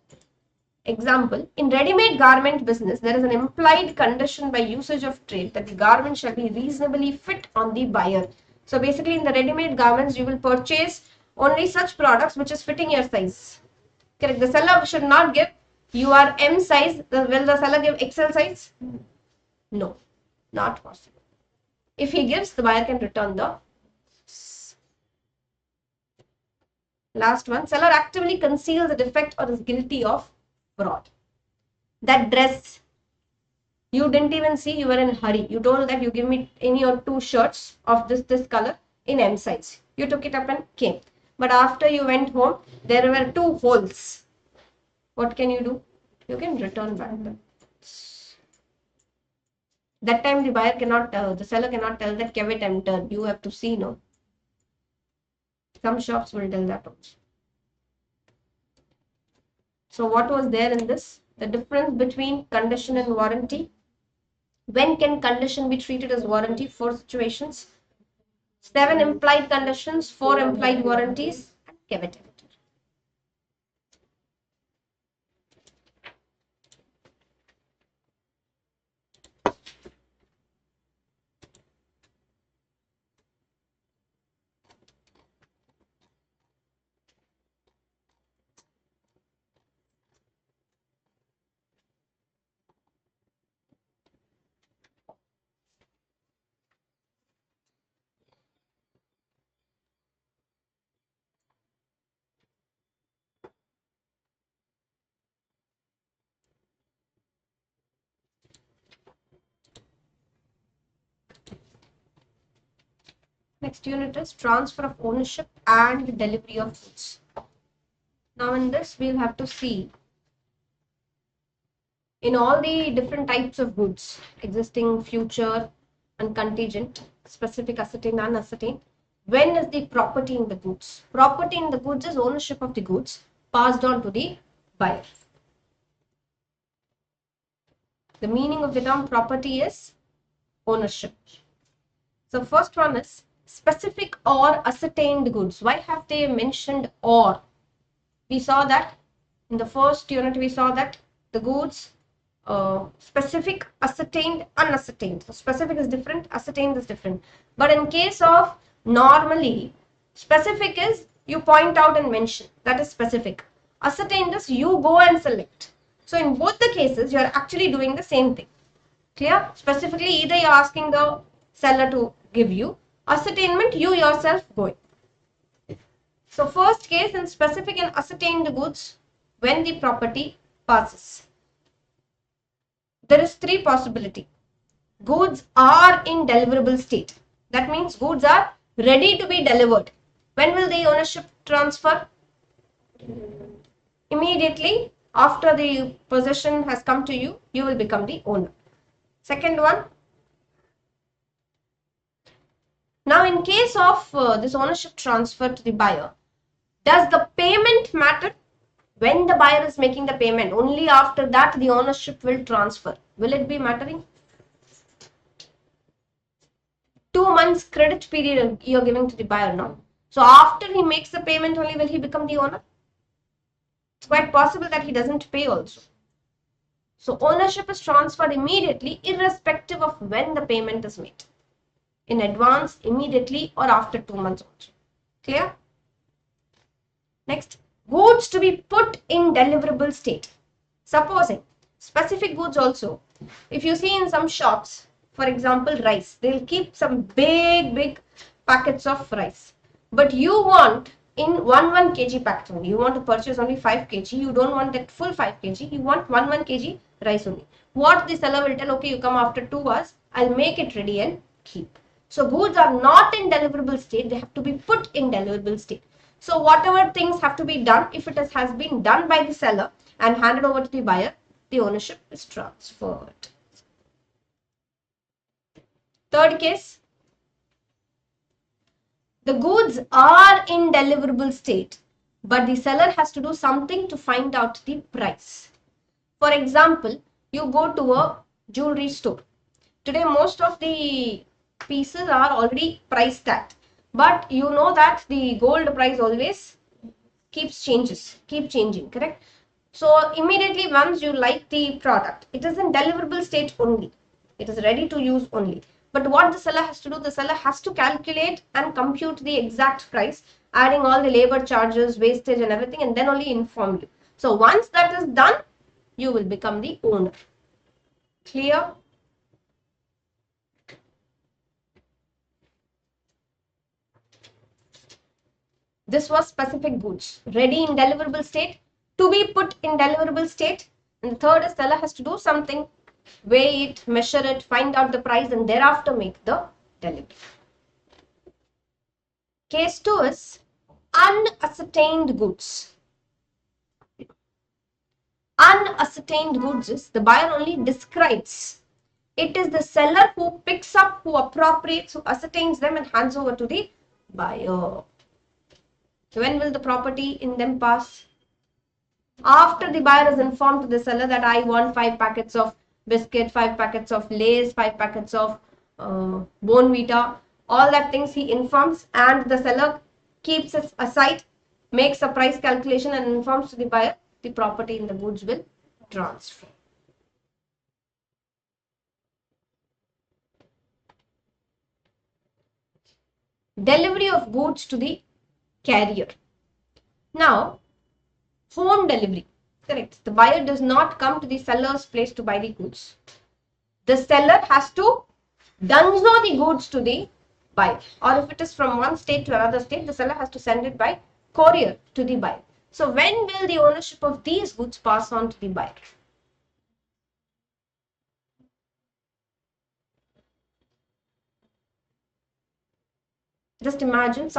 Example, in ready-made garment business, there is an implied condition by usage of trade that the garment shall be reasonably fit on the buyer. So basically in the ready-made garments, you will purchase only such products which is fitting your size. Correct. The seller should not give you are M size. Will the seller give XL size? No, not possible. If he gives, the buyer can return the. Last one, seller actively conceals a defect or is guilty of fraud. That dress, you didn't even see, you were in a hurry. You told that you give me any or 2 shirts of this color in M size. You took it up and came. But after you went home, there were 2 holes. What can you do? You can return back them. That time the buyer cannot, the seller cannot tell that caveat emptor. You have to see, no. Some shops will tell that also. So what was there in this? The difference between condition and warranty. When can condition be treated as warranty? 4 situations. 7 implied conditions, 4 implied warranties, and caveat emptor. Next unit is transfer of ownership and delivery of goods. Now in this we'll have to see in all the different types of goods, existing, future and contingent, specific, ascertained, unascertained, when is the property in the goods? Property in the goods is ownership of the goods passed on to the buyer. The meaning of the term property is ownership. So first one is specific or ascertained goods. Why have they mentioned or? We saw that in the first unit, we saw that the goods specific, ascertained, unascertained. So specific is different, ascertained is different. But in case of normally, specific is you point out and mention, that is specific. Ascertained is you go and select. So in both the cases, you are actually doing the same thing. Clear? Specifically, either you are asking the seller to give you, ascertainment you yourself going. So first case in specific and ascertained goods, when the property passes. There is three possibility. Goods are in deliverable state. That means goods are ready to be delivered. When will the ownership transfer? Immediately after the possession has come to you, you will become the owner. Second one. Now in case of this ownership transfer to the buyer, does the payment matter? When the buyer is making the payment, only after that the ownership will transfer. Will it be mattering? 2 months credit period you're giving to the buyer now. So after he makes the payment only will he become the owner? It's quite possible that he doesn't pay also. So ownership is transferred immediately irrespective of when the payment is made. In advance, immediately or after 2 months also. Clear? Next. Goods to be put in deliverable state. Supposing specific goods also, if you see in some shops, for example rice, they'll keep some big packets of rice, but you want in 1 kg packet only, you want to purchase only 5 kg, you don't want that full 5 kg, you want 1 kg rice only. What the seller will tell, okay, you come after 2 hours, I'll make it ready and keep. So goods are not in deliverable state, they have to be put in deliverable state. So whatever things have to be done, if it has been done by the seller and handed over to the buyer, the ownership is transferred. Third case, the goods are in deliverable state, but the seller has to do something to find out the price. For example, you go to a jewelry store. Today, most of the pieces are already price tagged. But you know that the gold price always keep changing, correct? So immediately once you like the product, it is in deliverable state only. It is ready to use only. But what the seller has to do, the seller has to calculate and compute the exact price, adding all the labor charges, wastage and everything, and then only inform you. So once that is done, you will become the owner. Clear? This was specific goods, ready in deliverable state, to be put in deliverable state. And the third is seller has to do something, weigh it, measure it, find out the price, and thereafter make the delivery. Case 2 is unascertained goods. Unascertained goods is the buyer only describes. It is the seller who picks up, who appropriates, who ascertains them and hands over to the buyer. So when will the property in them pass? After the buyer is informed to the seller that I want 5 packets of biscuit, 5 packets of Lay's, 5 packets of Bonvita, all that things he informs, and the seller keeps it aside, makes a price calculation and informs to the buyer, the property in the goods will transfer. Delivery of goods to the carrier. Now, home delivery. Correct. The buyer does not come to the seller's place to buy the goods. The seller has to dunzo the goods to the buyer. Or if it is from one state to another state, the seller has to send it by courier to the buyer. So when will the ownership of these goods pass on to the buyer? Just imagine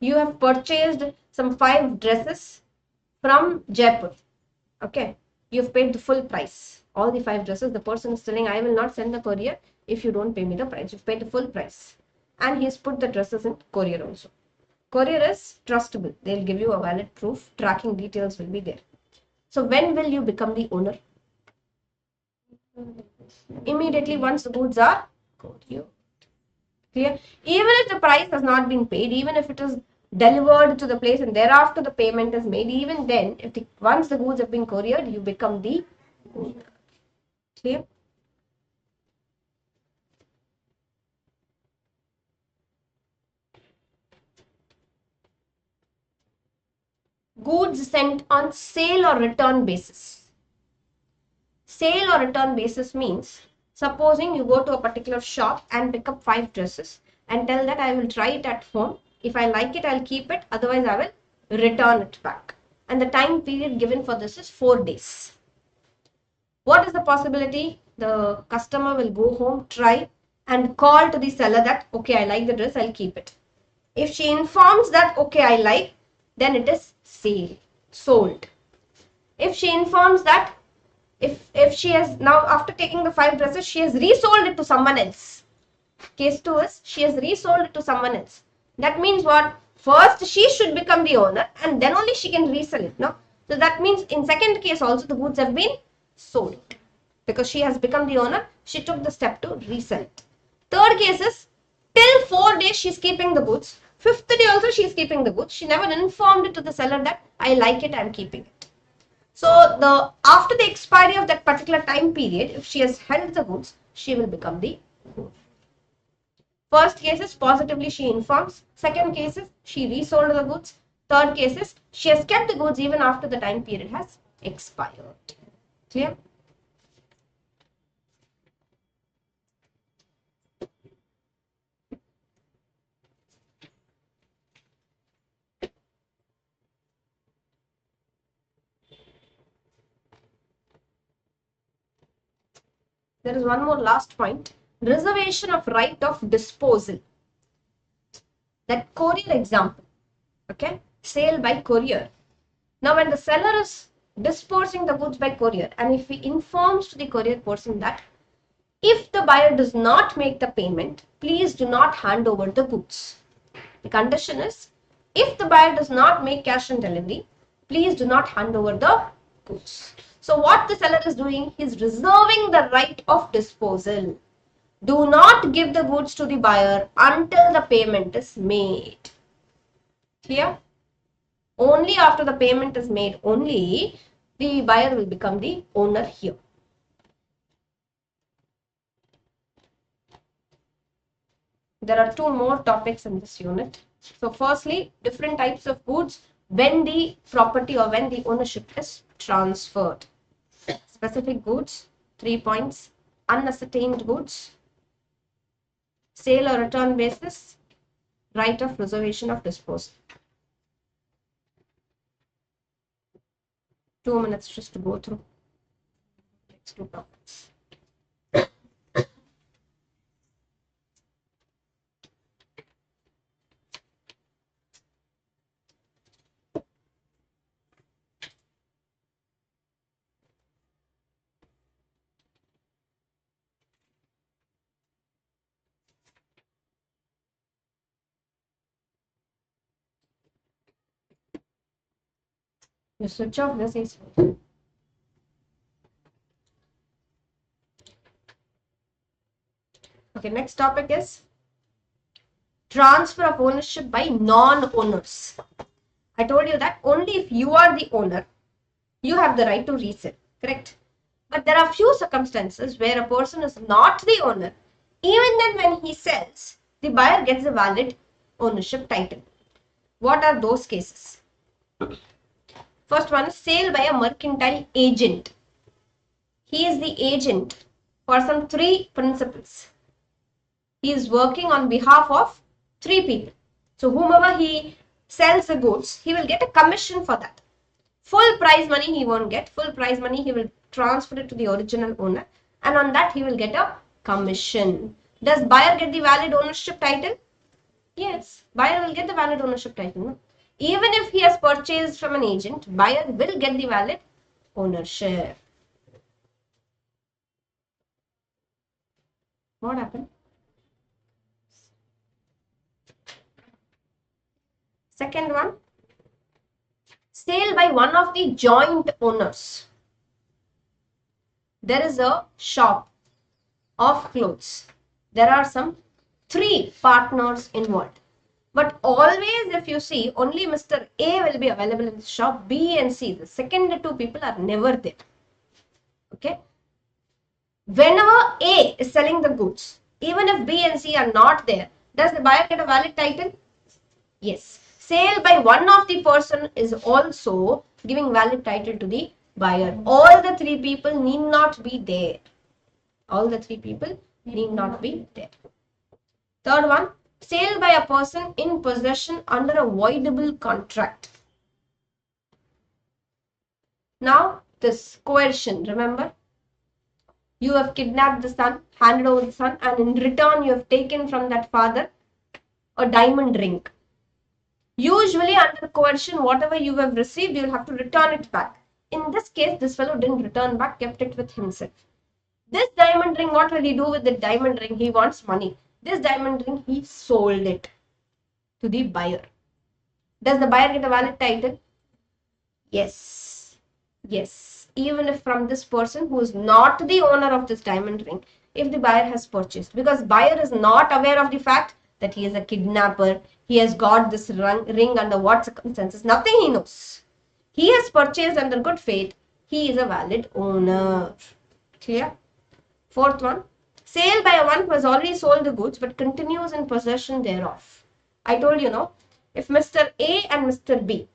you have purchased some 5 dresses from Jaipur. Okay, you've paid the full price. All the 5 dresses, the person is telling, I will not send the courier if you don't pay me the price. You've paid the full price. And he's put the dresses in courier also. Courier is trustable. They'll give you a valid proof. Tracking details will be there. So when will you become the owner? Immediately once the goods are couriered. Clear? Even if the price has not been paid, even if it is delivered to the place and thereafter the payment is made, even then, once the goods have been couriered, you become the owner. Clear? Goods sent on sale or return basis. Sale or return basis means, supposing you go to a particular shop and pick up 5 dresses and tell that I will try it at home. If I like it, I'll keep it. Otherwise, I will return it back. And the time period given for this is 4 days. What is the possibility? The customer will go home, try, and call to the seller that, okay, I like the dress, I'll keep it. If she informs that, okay, I like, then it is sold. If she informs that, if she has now, after taking the 5 dresses, she has resold it to someone else. Case 2 is, she has resold it to someone else. That means what? First, she should become the owner and then only she can resell it, no? So that means in second case also the goods have been sold. Because she has become the owner, she took the step to resell it. Third case is, till 4 days she is keeping the goods. 5th day also she is keeping the goods. She never informed it to the seller that I like it, I am keeping it. So after the expiry of that particular time period, if she has held the goods, she will become the owner. First case is positively she informs. Second case is she resold the goods. Third case is she has kept the goods even after the time period has expired. Clear? There is one more last point. Reservation of right of disposal. That courier example. Okay. Sale by courier. Now when the seller is disposing the goods by courier and if he informs to the courier person that if the buyer does not make the payment, please do not hand over the goods. The condition is, if the buyer does not make cash on delivery, please do not hand over the goods. So what the seller is doing, he is reserving the right of disposal. Do not give the goods to the buyer until the payment is made. Clear? Only after the payment is made, only the buyer will become the owner here. There are 2 more topics in this unit. So firstly, different types of goods when the property or when the ownership is transferred. Specific goods, 3 points. Unascertained goods, sale or return basis, right of reservation of disposal. 2 minutes just to go through next 2 topics. You switch off this AC. Okay, next topic is transfer of ownership by non-owners. I told you that only if you are the owner, you have the right to resell, correct? But there are few circumstances where a person is not the owner. Even then when he sells, the buyer gets a valid ownership title. What are those cases? First one is sale by a mercantile agent. He is the agent for some 3 principals. He is working on behalf of 3 people. So whomever he sells the goods, he will get a commission for that. Full price money he won't get. Full price money he will transfer it to the original owner, and on that he will get a commission. Does buyer get the valid ownership title? Yes, buyer will get the valid ownership title. No? Even if he has purchased from an agent, buyer will get the valid ownership. What happened? Second one, sale by one of the joint owners. There is a shop of clothes. There are some 3 partners involved. But always if you see, only Mr. A will be available in the shop, B and C, the second 2 people are never there. Okay. Whenever A is selling the goods, even if B and C are not there, does the buyer get a valid title? Yes. Sale by one of the person is also giving valid title to the buyer. All the 3 people need not be there. All the 3 people need not be there. Third one, sale by a person in possession under a voidable contract. Now, this coercion, remember? You have kidnapped the son, handed over the son, and in return you have taken from that father a diamond ring. Usually under coercion, whatever you have received, you will have to return it back. In this case, this fellow didn't return back, kept it with himself. This diamond ring, what will he do with the diamond ring? He wants money. This diamond ring, he sold it to the buyer. Does the buyer get a valid title? Yes. Yes. Even if from this person who is not the owner of this diamond ring, if the buyer has purchased. Because buyer is not aware of the fact that he is a kidnapper. He has got this ring under what circumstances. Nothing he knows. He has purchased under good faith. He is a valid owner. Clear? Fourth one. Sale by one who has already sold the goods but continues in possession thereof. I told you, no? If Mr. A and Mr. B.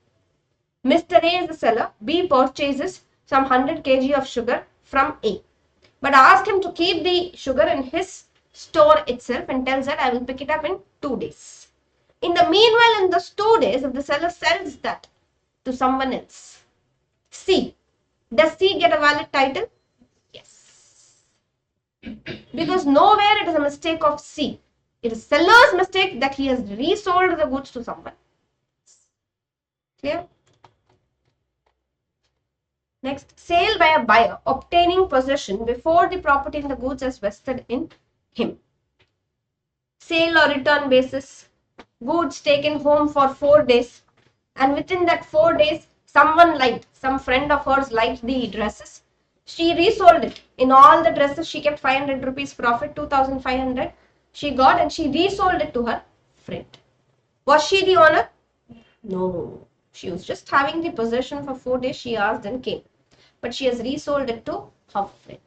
Mr. A is the seller. B purchases some 100 kg of sugar from A. But ask him to keep the sugar in his store itself and tells that I will pick it up in 2 days. In the meanwhile, in those 2 days, if the seller sells that to someone else, C, does C get a valid title? Yes. Because nowhere it is a mistake of C. It is seller's mistake that he has resold the goods to someone. Clear? Next, sale by a buyer obtaining possession before the property and the goods is vested in him. Sale or return basis. Goods taken home for 4 days, and within that 4 days, some friend of hers liked the dresses. She resold it. In all the dresses, she kept 500 rupees profit, 2,500 she got, and she resold it to her friend. Was she the owner? No. She was just having the possession for 4 days. She asked and came. But she has resold it to her friend.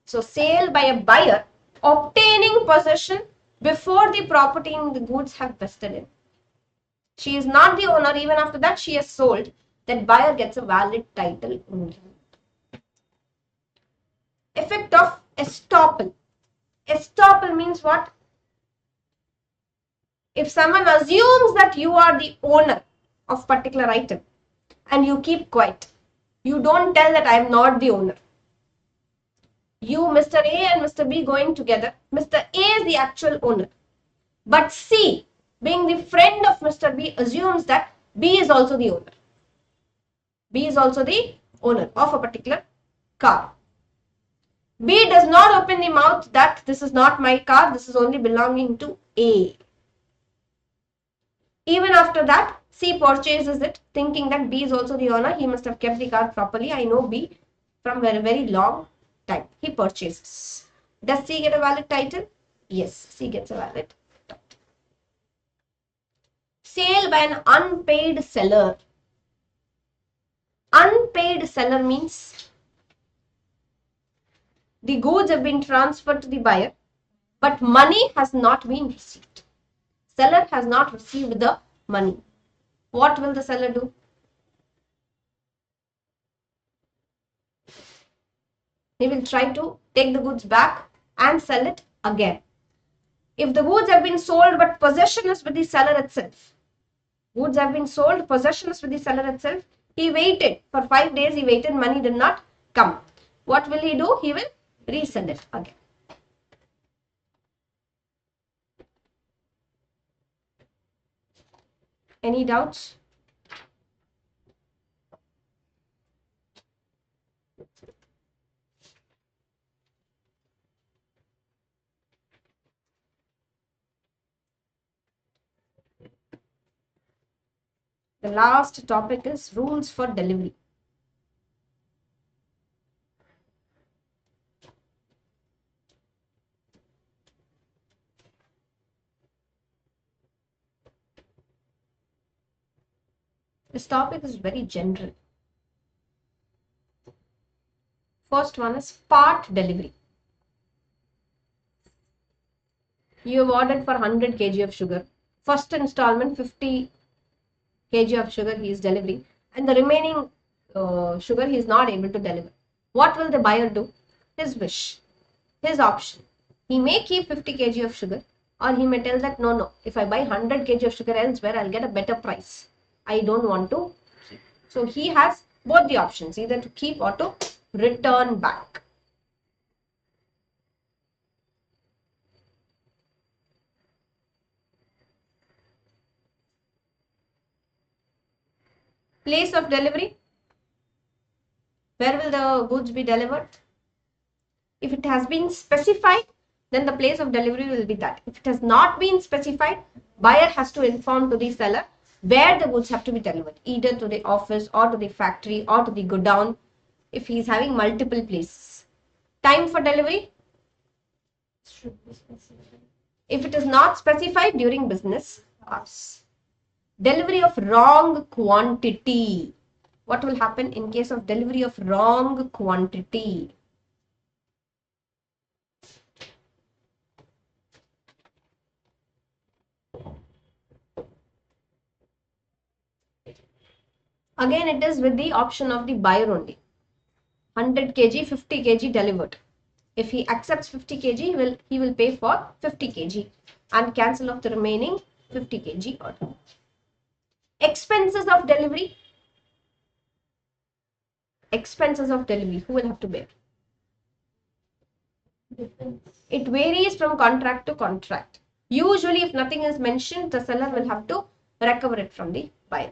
So, sale by a buyer obtaining possession before the property and the goods have vested in. She is not the owner. Even after that, she has sold. That buyer gets a valid title only. Effect of estoppel. Estoppel means what? If someone assumes that you are the owner of particular item and you keep quiet, you don't tell that I am not the owner. You, Mr. A and Mr. B going together, Mr. A is the actual owner. But C, being the friend of Mr. B, assumes that B is also the owner. B is also the owner of a particular car. B does not open the mouth that this is not my car, this is only belonging to A. Even after that, C purchases it, thinking that B is also the owner. He must have kept the car properly. I know B from very, very long time. He purchases. Does C get a valid title? Yes, C gets a valid title. Sale by an unpaid seller. Unpaid seller means the goods have been transferred to the buyer, but money has not been received. Seller has not received the money. What will the seller do? He will try to take the goods back and sell it again. If the goods have been sold but possession is with the seller itself, goods have been sold, possession is with the seller itself, he waited for 5 days, he waited, money did not come. What will he do? He will resell it again. Any doubts? The last topic is rules for delivery. This topic is very general. First one is part delivery. You have ordered for 100 kg of sugar. First installment 50 kg of sugar he is delivering, and the remaining sugar he is not able to deliver. What will the buyer do? His wish, his option. He may keep 50 kg of sugar, or he may tell that no, if I buy 100 kg of sugar elsewhere, I'll get a better price. I don't want to keep. So he has both the options, either to keep or to return back. Place of delivery. Where will the goods be delivered? If it has been specified, then the place of delivery will be that. If it has not been specified, buyer has to inform to the seller where the goods have to be delivered, either to the office or to the factory or to the godown, if he is having multiple places. Time for delivery? Should be specified. If it is not specified, during business hours. Delivery of wrong quantity. What will happen in case of delivery of wrong quantity? Again, it is with the option of the buyer only. 100 kg, 50 kg delivered. If he accepts 50 kg, he will pay for 50 kg and cancel off the remaining 50 kg order. Expenses of delivery. Expenses of delivery, who will have to bear? Depends. It varies from contract to contract. Usually, if nothing is mentioned, the seller will have to recover it from the buyer.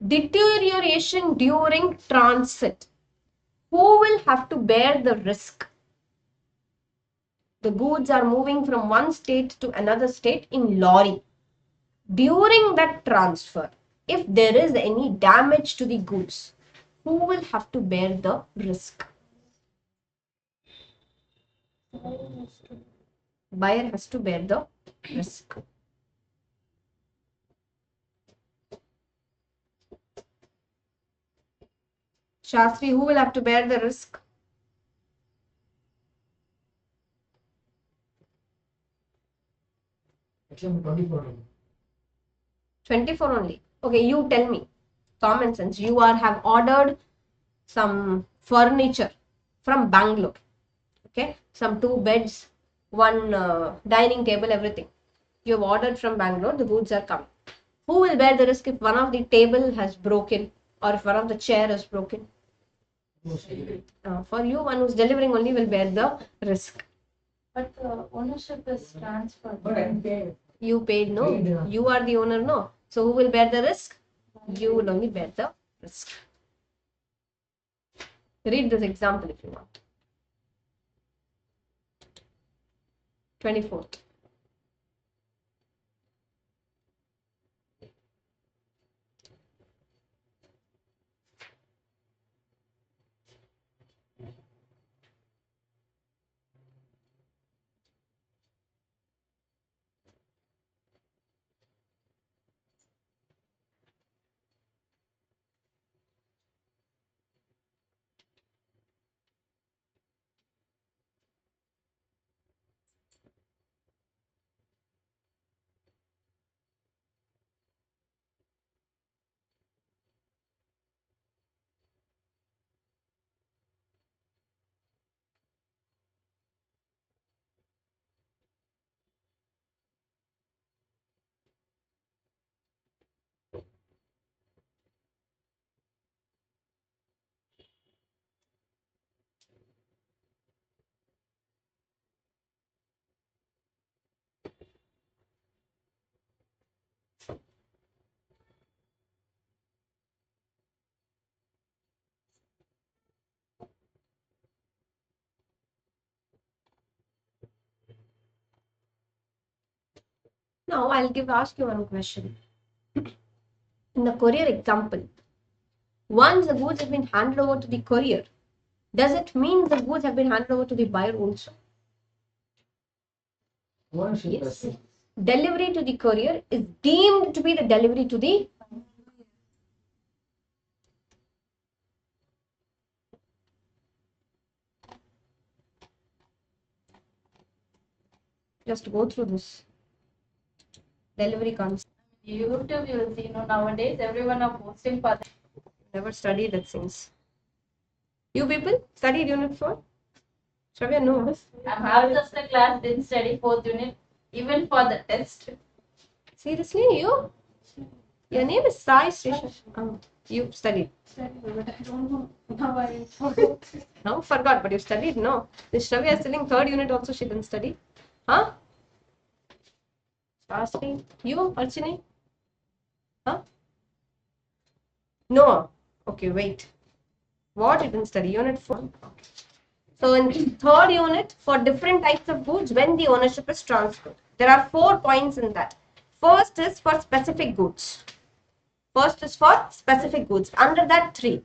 Deterioration during transit. Who will have to bear the risk? The goods are moving from one state to another state in lorry. During that transfer, if there is any damage to the goods, who will have to bear the risk? Buyer has to bear the risk. Shastri, who will have to bear the risk? Actually, 24. 24 only. Okay, you tell me. Common sense. You have ordered some furniture from Bangalore. Okay, some 2 beds, one dining table, everything. You have ordered from Bangalore, the goods are coming. Who will bear the risk if one of the table has broken or if one of the chair is broken? For you, one who's delivering only will bear the risk. But the ownership is transferred. But I'm paid. You paid, no? Paid, You are the owner, no? So who will bear the risk? You will only bear the risk. Read this example if you want. 24th. Now I'll ask you one question. In the courier example, once the goods have been handed over to the courier, does it mean the goods have been handed over to the buyer also? Ownership Yes. is Delivery to the courier is deemed to be the delivery to the just go through this delivery concept. YouTube, you will see, nowadays everyone are posting for Never studied that things. You people studied unit 4? Shravya, no. I'm half just the class, didn't study 4th unit, even for the test. Seriously, you? Your name is Sai Srisha. Oh, you studied. But I don't know. Now I forgot. No, forgot, but you studied. No. This Shravya is telling 3rd unit also she didn't study. Huh? Shastri, you, Archini? Huh? No. Okay, wait. What you didn't study? Unit 4. Okay. So in 3rd unit, for different types of goods, when the ownership is transferred, there are 4 points in that. First is for specific goods. First is for specific goods. Under that, 3.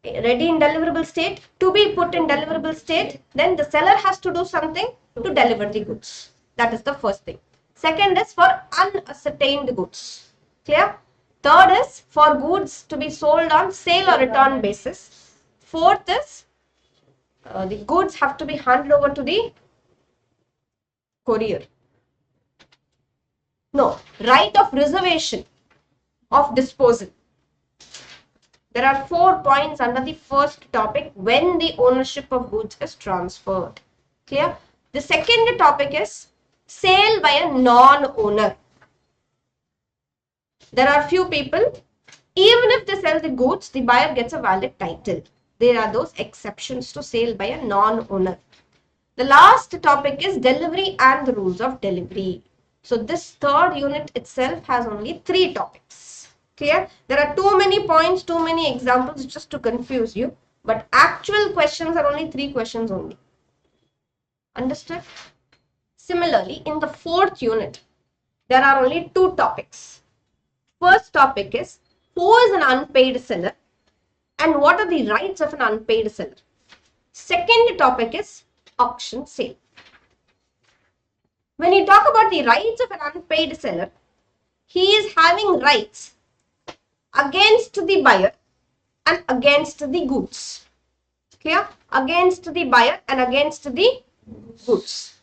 Ready in deliverable state, to be put in deliverable state, then the seller has to do something to deliver the goods. That is the first thing. Second is for unascertained goods. Clear? Third is for goods to be sold on sale or return basis. Fourth is the goods have to be handed over to the courier. No, right of reservation of disposal. There are 4 points under the first topic when the ownership of goods is transferred. Clear? The second topic is sale by a non-owner. There are few people, even if they sell the goods, the buyer gets a valid title. There are those exceptions to sale by a non-owner. The last topic is delivery and the rules of delivery. So this 3rd unit itself has only 3 topics. Clear? There are too many points, too many examples just to confuse you. But actual questions are only 3 questions only. Understood? Similarly, in the 4th unit, there are only 2 topics. First topic is who is an unpaid seller and what are the rights of an unpaid seller. Second topic is auction sale. When you talk about the rights of an unpaid seller, he is having rights against the buyer and against the goods. Clear? Against the buyer and against the goods.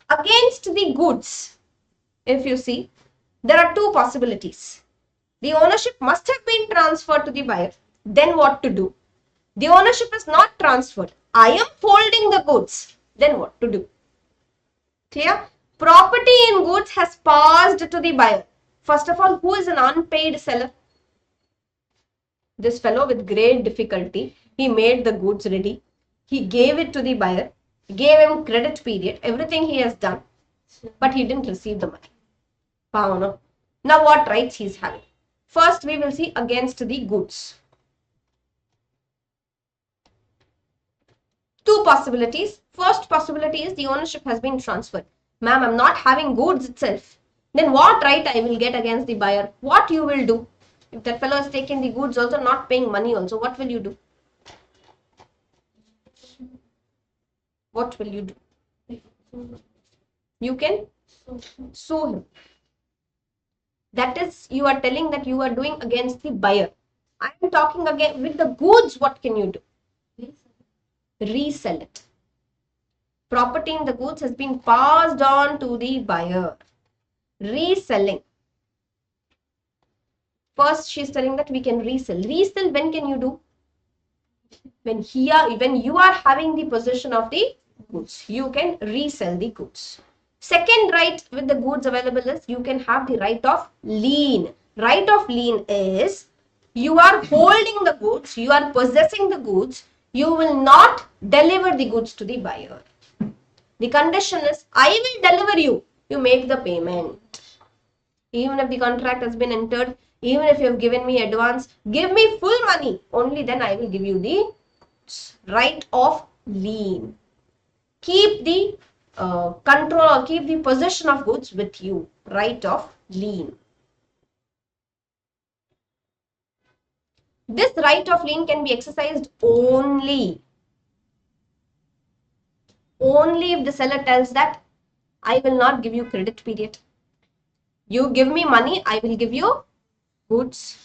Against the goods, if you see, there are 2 possibilities. The ownership must have been transferred to the buyer. Then what to do? The ownership is not transferred. I am holding the goods. Then what to do? Clear? Property in goods has passed to the buyer. First of all, who is an unpaid seller? This fellow with great difficulty, he made the goods ready. He gave it to the buyer, gave him credit period, everything he has done, but he didn't receive the money. Now what rights he is having? First, we will see against the goods. 2 possibilities. First possibility is the ownership has been transferred. Ma'am, I'm not having goods itself. Then what right I will get against the buyer? What you will do? If that fellow is taking the goods also, not paying money also, what will you do? What will you do? You can sue him. That is, you are telling that you are doing against the buyer. I am talking again with the goods. What can you do? Resell it. Property in the goods has been passed on to the buyer. Reselling. First, she is telling that we can resell. Resell, when can you do? When you are having the possession of the goods, you can resell the goods. Second right with the goods available is you can have the right of lien. Right of lien is you are holding the goods, you are possessing the goods, you will not deliver the goods to the buyer. The condition is I will deliver you, you make the payment. Even if the contract has been entered, even if you have given me advance, give me full money, only then I will give you the right of lien. Keep the control or keep the possession of goods with you. Right of lien. This right of lien can be exercised only if the seller tells that I will not give you credit period. You give me money, I will give you goods.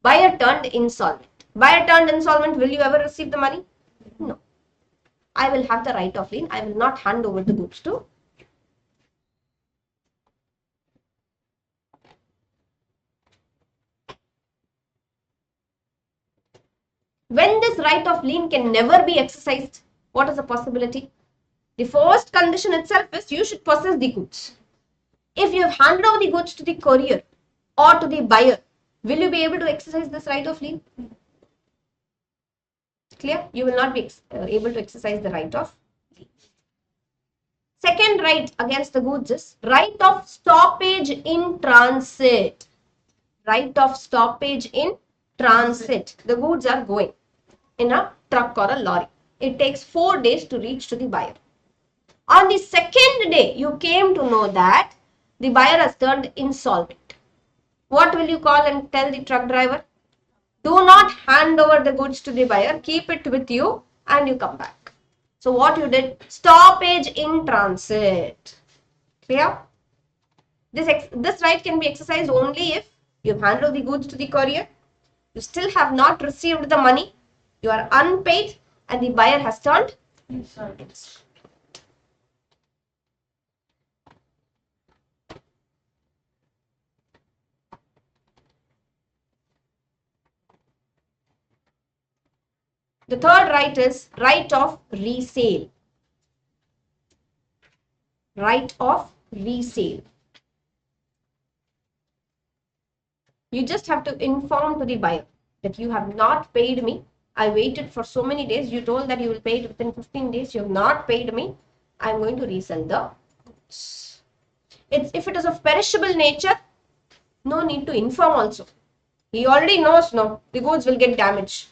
Buyer turned insolvent. Buyer turned insolvent, will you ever receive the money? No. I will have the right of lien. I will not hand over the goods to. When this right of lien can never be exercised, what is the possibility? The first condition itself is you should possess the goods. If you have handed over the goods to the courier or to the buyer, will you be able to exercise this right of lien? Clear? You will not be able to exercise the right of lien. Second right against the goods is right of stoppage in transit. Right of stoppage in transit. The goods are going in a truck or a lorry. It takes 4 days to reach to the buyer. On the second day, you came to know that the buyer has turned insolvent. What will you call and tell the truck driver? Do not hand over the goods to the buyer. Keep it with you and you come back. So what you did? Stoppage in transit. Clear? This right can be exercised only if you hand over the goods to the courier. You still have not received the money. You are unpaid and the buyer has turned insolvent. The third right is right of resale. Right of resale. You just have to inform to the buyer that you have not paid me. I waited for so many days. You told that you will pay it within 15 days. You have not paid me. I am going to resell the goods. If it is of perishable nature, no need to inform also. He already knows, no, the goods will get damaged.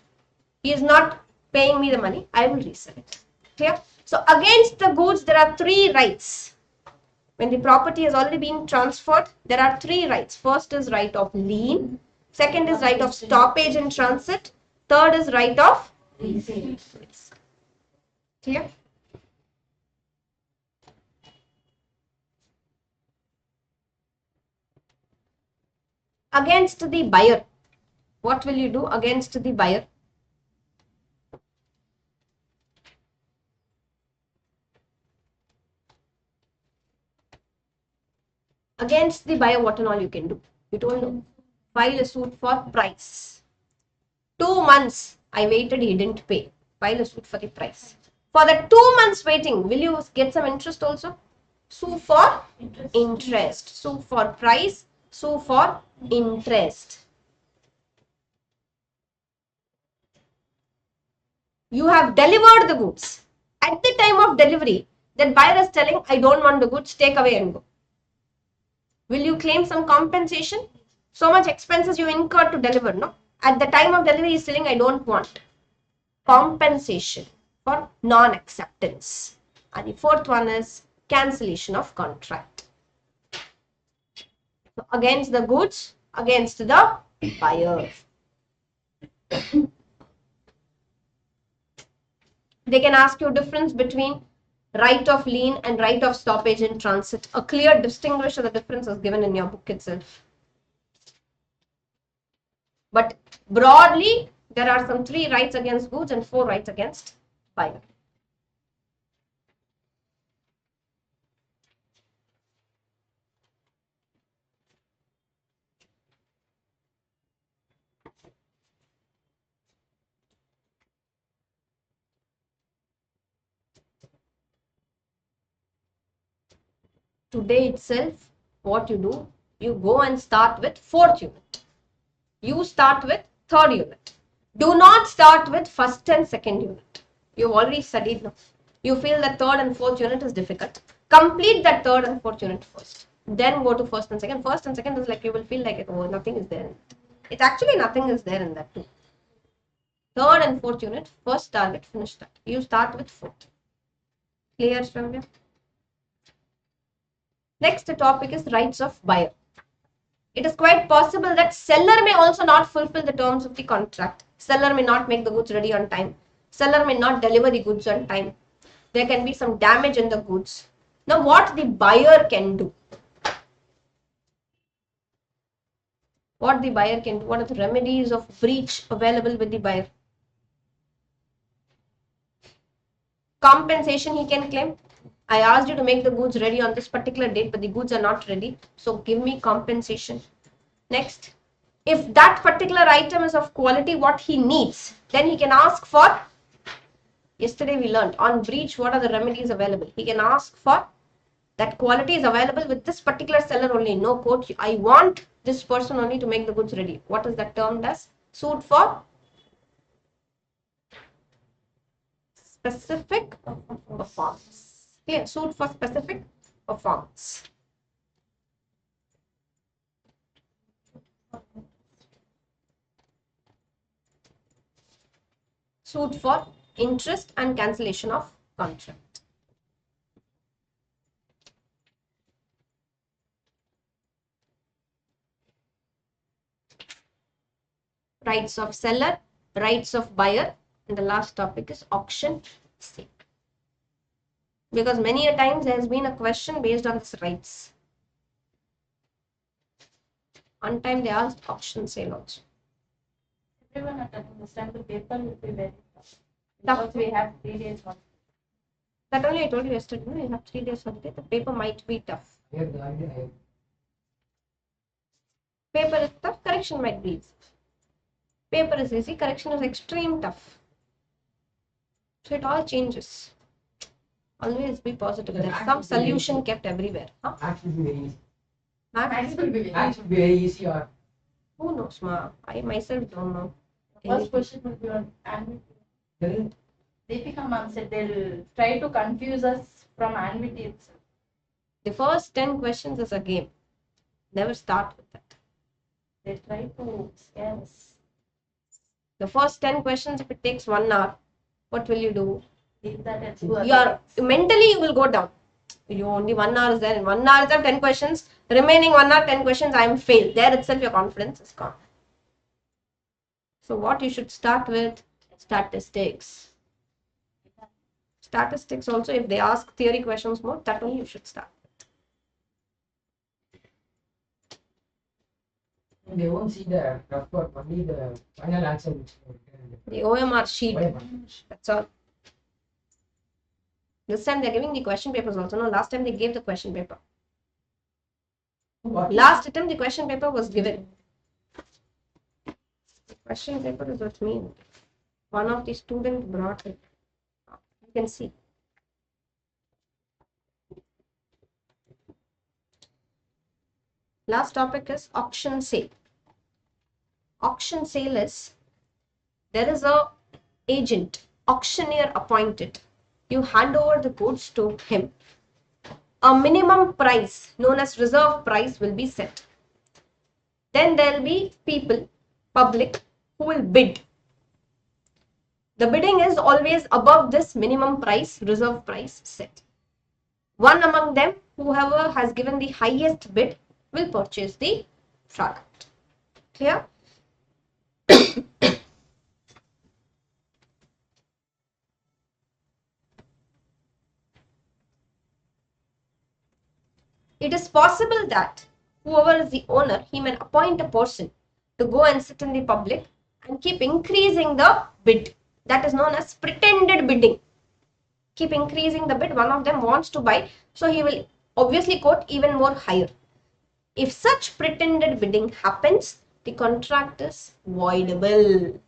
He is not paying me the money. I will resell it. Clear? So against the goods, there are 3 rights. When the property has already been transferred, there are 3 rights. First is right of lien. Second is right of stoppage in transit. Third is right of resale. Clear? Against the buyer. What will you do against the buyer? Against the buyer, what and all you can do? You told no. File a suit for price. 2 months I waited, he didn't pay. File a suit for the price. For the 2 months waiting, will you get some interest also? Sue for interest. Sue for price. Sue for interest. You have delivered the goods. At the time of delivery, that buyer is telling, I don't want the goods, take away and go. Will you claim some compensation? So much expenses you incurred to deliver, no? At the time of delivery, he is telling, I don't want. Compensation for non-acceptance. And the fourth one is cancellation of contract. So against the goods, against the buyer. They can ask you difference between right of lien and right of stoppage in transit. A clear distinguish of the difference is given in your book itself. But broadly, there are some 3 rights against goods and 4 rights against buyer. Today itself, what you do, you go and start with 4th unit. You start with 3rd unit. Do not start with 1st and 2nd unit. You've already studied now. You feel that 3rd and 4th unit is difficult. Complete that 3rd and 4th unit first. Then go to 1st and 2nd. 1st and 2nd is like you will feel like, oh, nothing is there in it. It's actually nothing is there in that too. 3rd and 4th unit, first target, finish that. You start with 4th. Clear, Shravya? Next topic is rights of buyer. It is quite possible that seller may also not fulfill the terms of the contract. Seller may not make the goods ready on time. Seller may not deliver the goods on time. There can be some damage in the goods. Now, what the buyer can do? What the buyer can do? What are the remedies of breach available with the buyer? Compensation he can claim. I asked you to make the goods ready on this particular date, but the goods are not ready. So give me compensation. Next, if that particular item is of quality what he needs, then he can ask for, yesterday we learned on breach what are the remedies available. He can ask for that quality is available with this particular seller only. No quote, I want this person only to make the goods ready. What is that termed as? Suit for specific performance. Clear? Suit for specific performance. Suit for interest and cancellation of contract. Rights of seller, rights of buyer, and the last topic is auction sale. Because many a times there has been a question based on this rights. One time they asked auction sale also. Everyone attending this time, the paper will be very tough. Tough. Because we have 3 days on. That only I told you yesterday. No, you have 3 days holiday. The paper might be tough. Here the idea I Paper is tough, correction might be easy. Paper is easy, correction is extreme tough. So it all changes. Always be positive. There's some solution kept everywhere. Huh? Maths will be very easy. Maths will be Maths will be very easy or who knows, ma? I myself don't know. First question will be on annuity. then Deepika ma'am said they'll try to confuse us from annuity itself. The first 10 questions is a game. Never start with that. They try to scare us. The first 10 questions, if it takes 1 hour, what will you do? Leave that at Mentally you will go down. You only 1 hour is there. In 1 hour, there are 10 questions. Remaining 1 hour, 10 questions, I am failed. There itself, your confidence is gone. So, what you should start with? Statistics. Statistics also, if they ask theory questions more, that only you should start. they won't see the rough work, only the final answer which The OMR sheet. OMR. That's all. This time they're giving the question papers also. No, last time they gave the question paper. What? Last attempt, the question paper was given. The question paper is with me. One of the students brought it. You can see. Last topic is auction sale. Auction sale is, there is a agent, auctioneer appointed. You hand over the goods to him. A minimum price known as reserve price will be set. Then there will be people, public, who will bid. The bidding is always above this minimum price, reserve price set. One among them, whoever has given the highest bid, will purchase the product. Clear? It is possible that whoever is the owner, he may appoint a person to go and sit in the public and keep increasing the bid. That is known as pretended bidding. Keep increasing the bid. One of them wants to buy, so he will obviously quote even more higher. If such pretended bidding happens, the contract is voidable.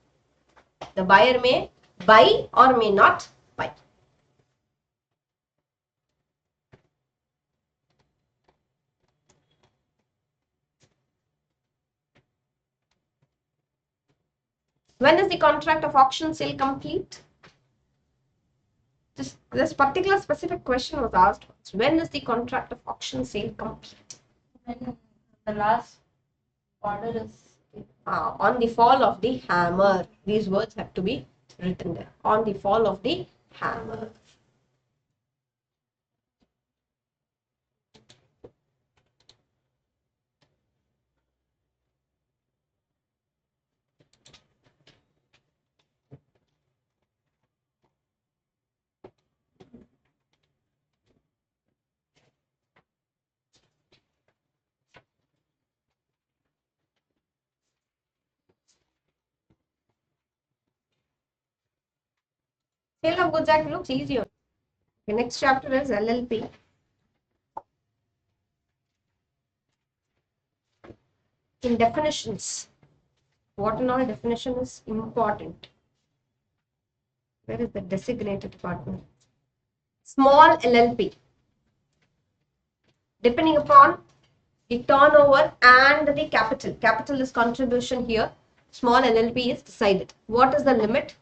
The buyer may buy or may not buy. When is the contract of auction sale complete? This particular specific question was asked. When is the contract of auction sale complete? When the last order is On the fall of the hammer. These words have to be written there. On the fall of the hammer. Sale of Goods Act looks easier. The next chapter is LLP. In definitions, what and all definition is important. Where is the designated partner? Small LLP. Depending upon the turnover and the capital. Capital is contribution here. Small LLP is decided. What is the limit?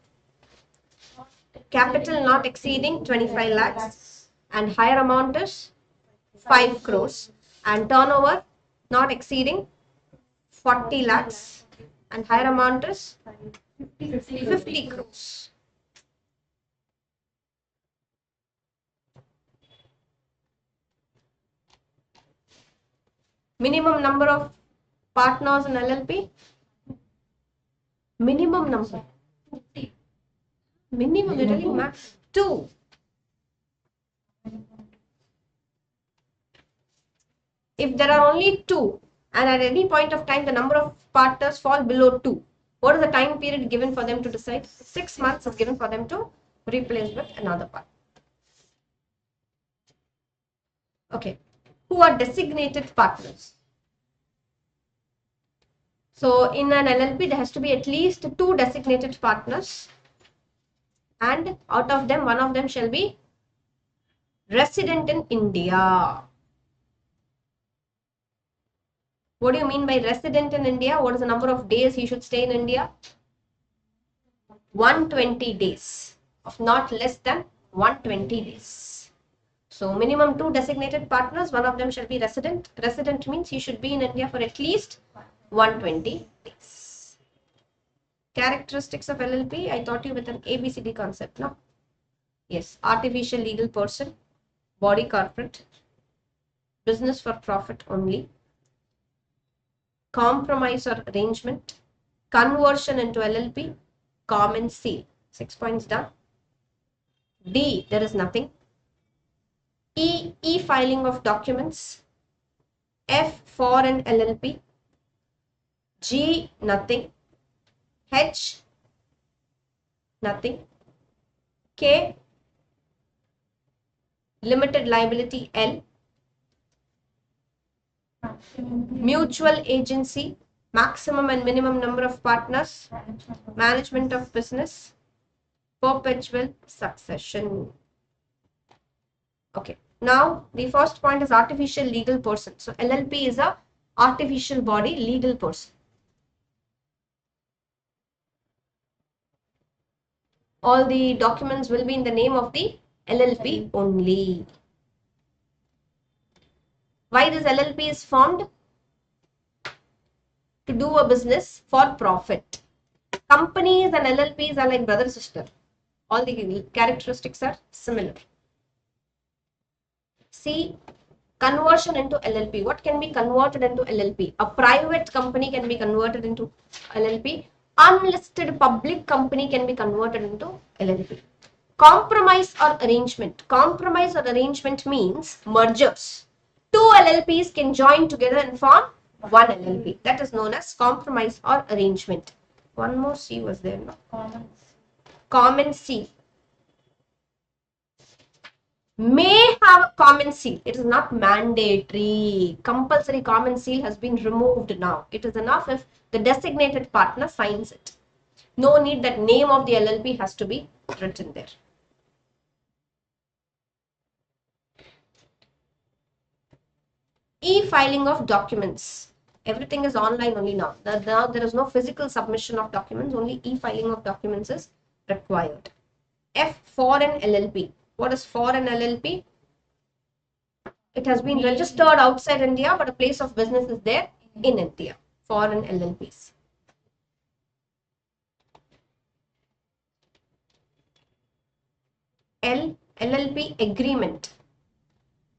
Capital not exceeding 25 lakhs and higher amount is 5 crores and turnover not exceeding 40 lakhs and higher amount is 50 crores. Minimum number of partners in LLP? Minimum number. Minimum, you're telling max 2. If there are only 2 and at any point of time the number of partners fall below 2, what is the time period given for them to decide? 6 months is given for them to replace with another partner. Okay. Who are designated partners? So in an LLP there has to be at least 2 designated partners and out of them one of them shall be resident in India. What do you mean by resident in India? What is the number of days he should stay in India? 120 days, of not less than 120 days. So minimum 2 designated partners, one of them shall be resident. Resident means he should be in India for at least 120 days. Characteristics of LLP, I taught you with an ABCD concept, no? Yes, artificial legal person, body corporate, business for profit only, compromise or arrangement, conversion into LLP, common seal. 6 points done. D, there is nothing. E, e-filing of documents. F, for an LLP. G, nothing. H, nothing. K, limited liability. L, mutual agency, maximum and minimum number of partners, management of business, perpetual succession. Okay, now the first point is artificial legal person. So LLP is a artificial body, legal person. All the documents will be in the name of the LLP only. Why this LLP is formed? To do a business for profit. Companies and LLPs are like brother sister. All the characteristics are similar. C, conversion into LLP. What can be converted into LLP? A private company can be converted into LLP. Unlisted public company can be converted into LLP. Compromise or arrangement. Compromise or arrangement means mergers. 2 LLPs can join together and form 1 LLP. That is known as compromise or arrangement. One more C was there, no? Common seal. May have a common seal. It is not mandatory. Compulsory common seal has been removed now. It is enough if the designated partner signs it. No need that name of the LLP has to be written there. E-filing of documents. Everything is online only now. Now there is no physical submission of documents. Only e-filing of documents is required. F, for an LLP. What is for an LLP? It has been registered outside India, but a place of business is there in India. Foreign LLPs. L, LLP agreement.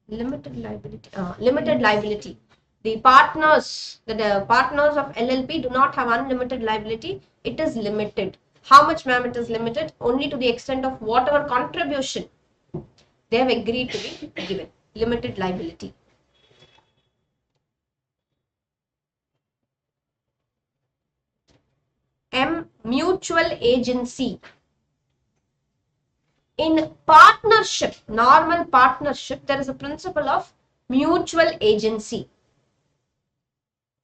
Limited liability. Limited liability. The partners of LLP do not have unlimited liability. It is limited. How much, ma'am, it is limited? Only to the extent of whatever contribution they have agreed to be given. Limited liability. M, mutual agency. In partnership, normal partnership, there is a principle of mutual agency.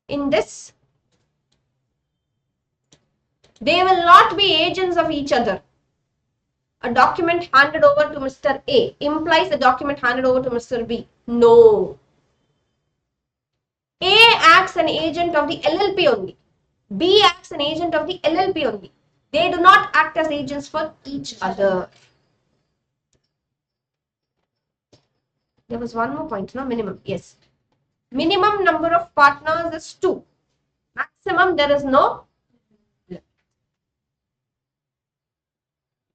In this, they will not be agents of each other. A document handed over to Mr. A implies a document handed over to Mr. B. No. A acts an agent of the LLP only. B acts an agent of the LLP only. They do not act as agents for each other. There was one more point, no? Minimum, yes. Minimum number of partners is 2. Maximum, there is no.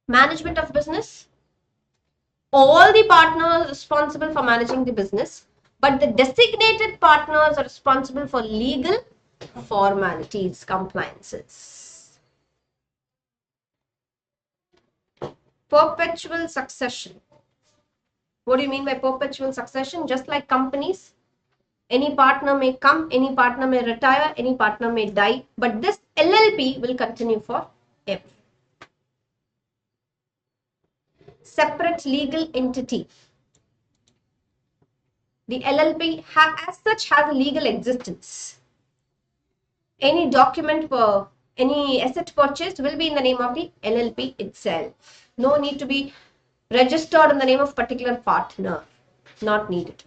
Management of business. All the partners are responsible for managing the business, but the designated partners are responsible for legal formalities, compliances. Perpetual succession. What do you mean by perpetual succession? Just like companies, any partner may come, any partner may retire, any partner may die, but this LLP will continue forever. Separate legal entity. The LLP as such has a legal existence. Any document for any asset purchased will be in the name of the LLP itself. No need to be registered in the name of particular partner. Not needed.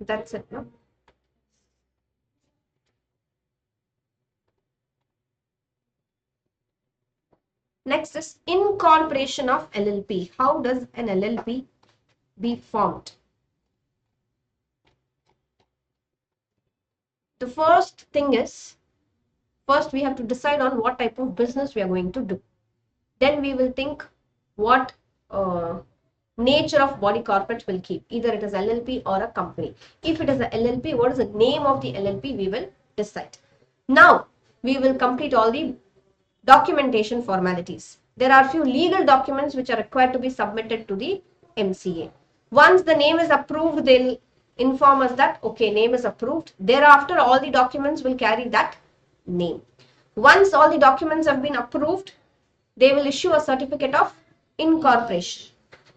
That's it, no? Next is incorporation of LLP. How does an LLP be formed? The first thing is, first we have to decide on what type of business we are going to do. Then we will think what nature of body corporate will keep. Either it is LLP or a company. If it is a LLP, what is the name of the LLP, we will decide. Now, we will complete all the documentation formalities. There are few legal documents which are required to be submitted to the MCA. Once the name is approved, they'll inform us that, okay, name is approved. Thereafter, all the documents will carry that name. Once all the documents have been approved, they will issue a certificate of incorporation.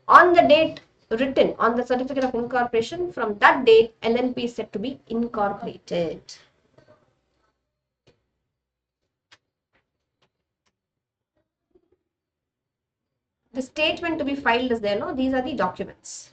On the date written on the certificate of incorporation, from that date, LLP is said to be incorporated. The statement to be filed is there, no? These are the documents.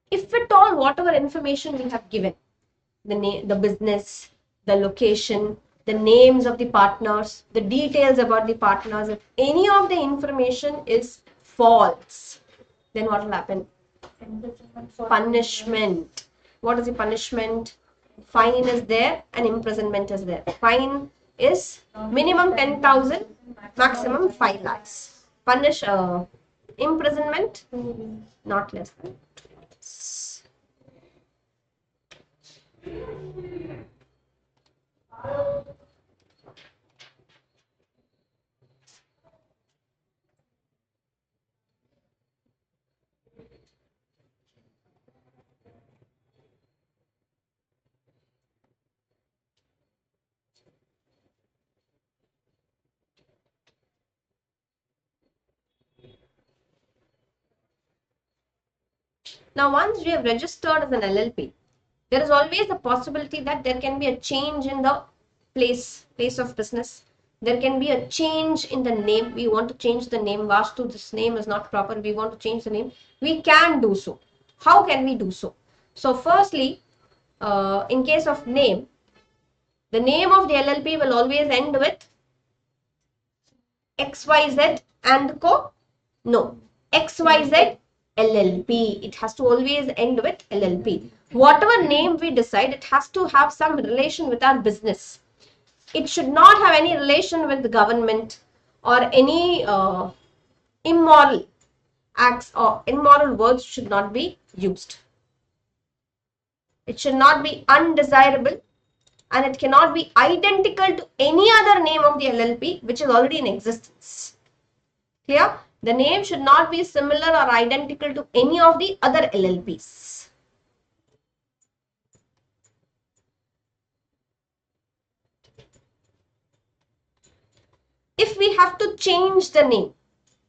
If at all, whatever information we have given, the name, the business, the location, the names of the partners, the details about the partners, if any of the information is false, then what will happen? Punishment. What is the punishment? Fine is there and imprisonment is there. Fine is minimum 10,000, maximum 5 lakhs. Imprisonment not less than 2 months. Now, once we have registered as an LLP, there is always a possibility that there can be a change in the place of business. There can be a change in the name. We want to change the name. Vastu, this name is not proper. We want to change the name. We can do so. How can we do so? So, firstly, in case of name, the name of the LLP will always end with XYZ and Co. No, XYZ LLP. It has to always end with LLP. Whatever name we decide, it has to have some relation with our business. It should not have any relation with the government or any immoral acts or immoral words should not be used. It should not be undesirable and it cannot be identical to any other name of the LLP which is already in existence. Clear? The name should not be similar or identical to any of the other LLPs. If we have to change the name,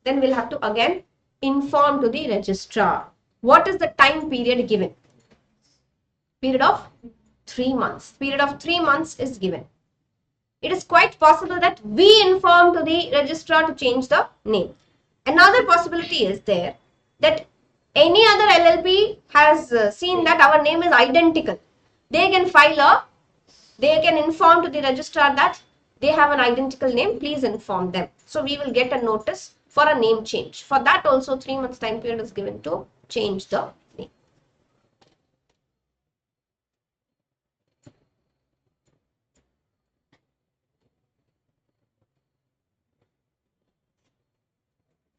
then we'll have to again inform to the registrar. What is the time period given? Period of 3 months. Period of 3 months is given. It is quite possible that we inform to the registrar to change the name. Another possibility is there that any other LLP has seen that our name is identical. They can inform to the registrar that they have an identical name, please inform them. So we will get a notice for a name change. For that also 3 months time period is given to change the name.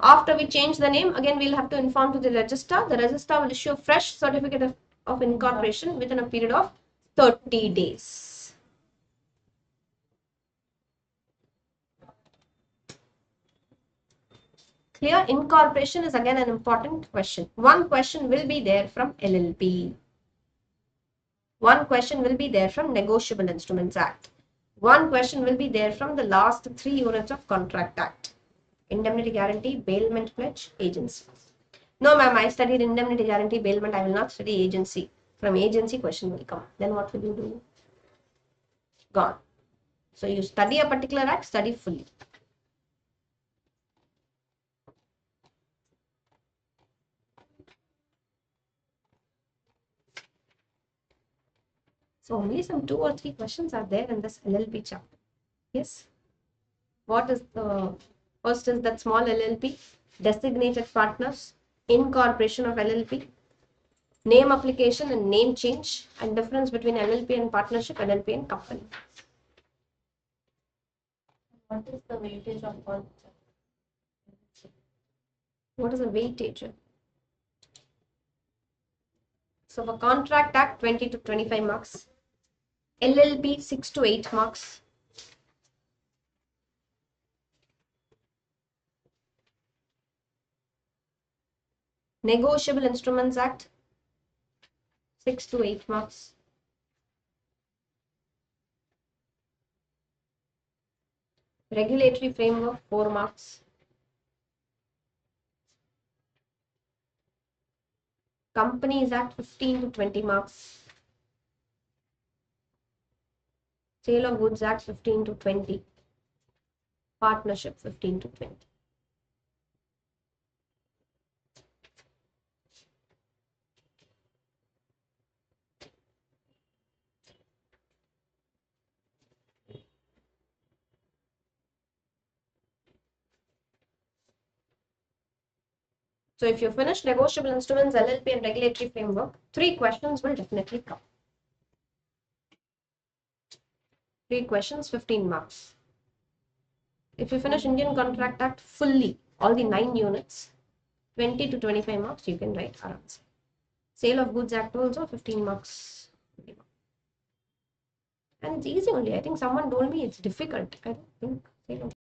After we change the name, again we'll have to inform to the registrar. The registrar will issue a fresh certificate of incorporation within a period of 30 days. Clear? Incorporation is again an important question. One question will be there from LLP. One question will be there from Negotiable Instruments Act. One question will be there from the last 3 units of Contract Act. Indemnity guarantee, bailment pledge, agency. No ma'am, I studied indemnity guarantee, bailment. I will not study agency. From agency question will come. Then what will you do? Gone. So you study a particular act, study fully. So only some 2 or 3 questions are there in this LLP chapter. Yes. What is the first is that small LLP, designated partners, incorporation of LLP, name application and name change, and difference between LLP and partnership, LLP and company. What is the weightage of all? What is the weightage? So for Contract Act 20 to 25 marks, LLP 6 to 8 marks, Negotiable Instruments Act 6 to 8 marks, Regulatory Framework 4 marks, Companies Act 15 to 20 marks, Sale of Goods Act 15 to 20, Partnership 15 to 20. So if you finish Negotiable Instruments, LLP and Regulatory Framework, 3 questions will definitely come. 3 questions, 15 marks. If you finish Indian Contract Act fully, all the 9 units, 20 to 25 marks, you can write our answer. Sale of Goods Act also 15 marks. And it's easy only. I think someone told me it's difficult. I don't think.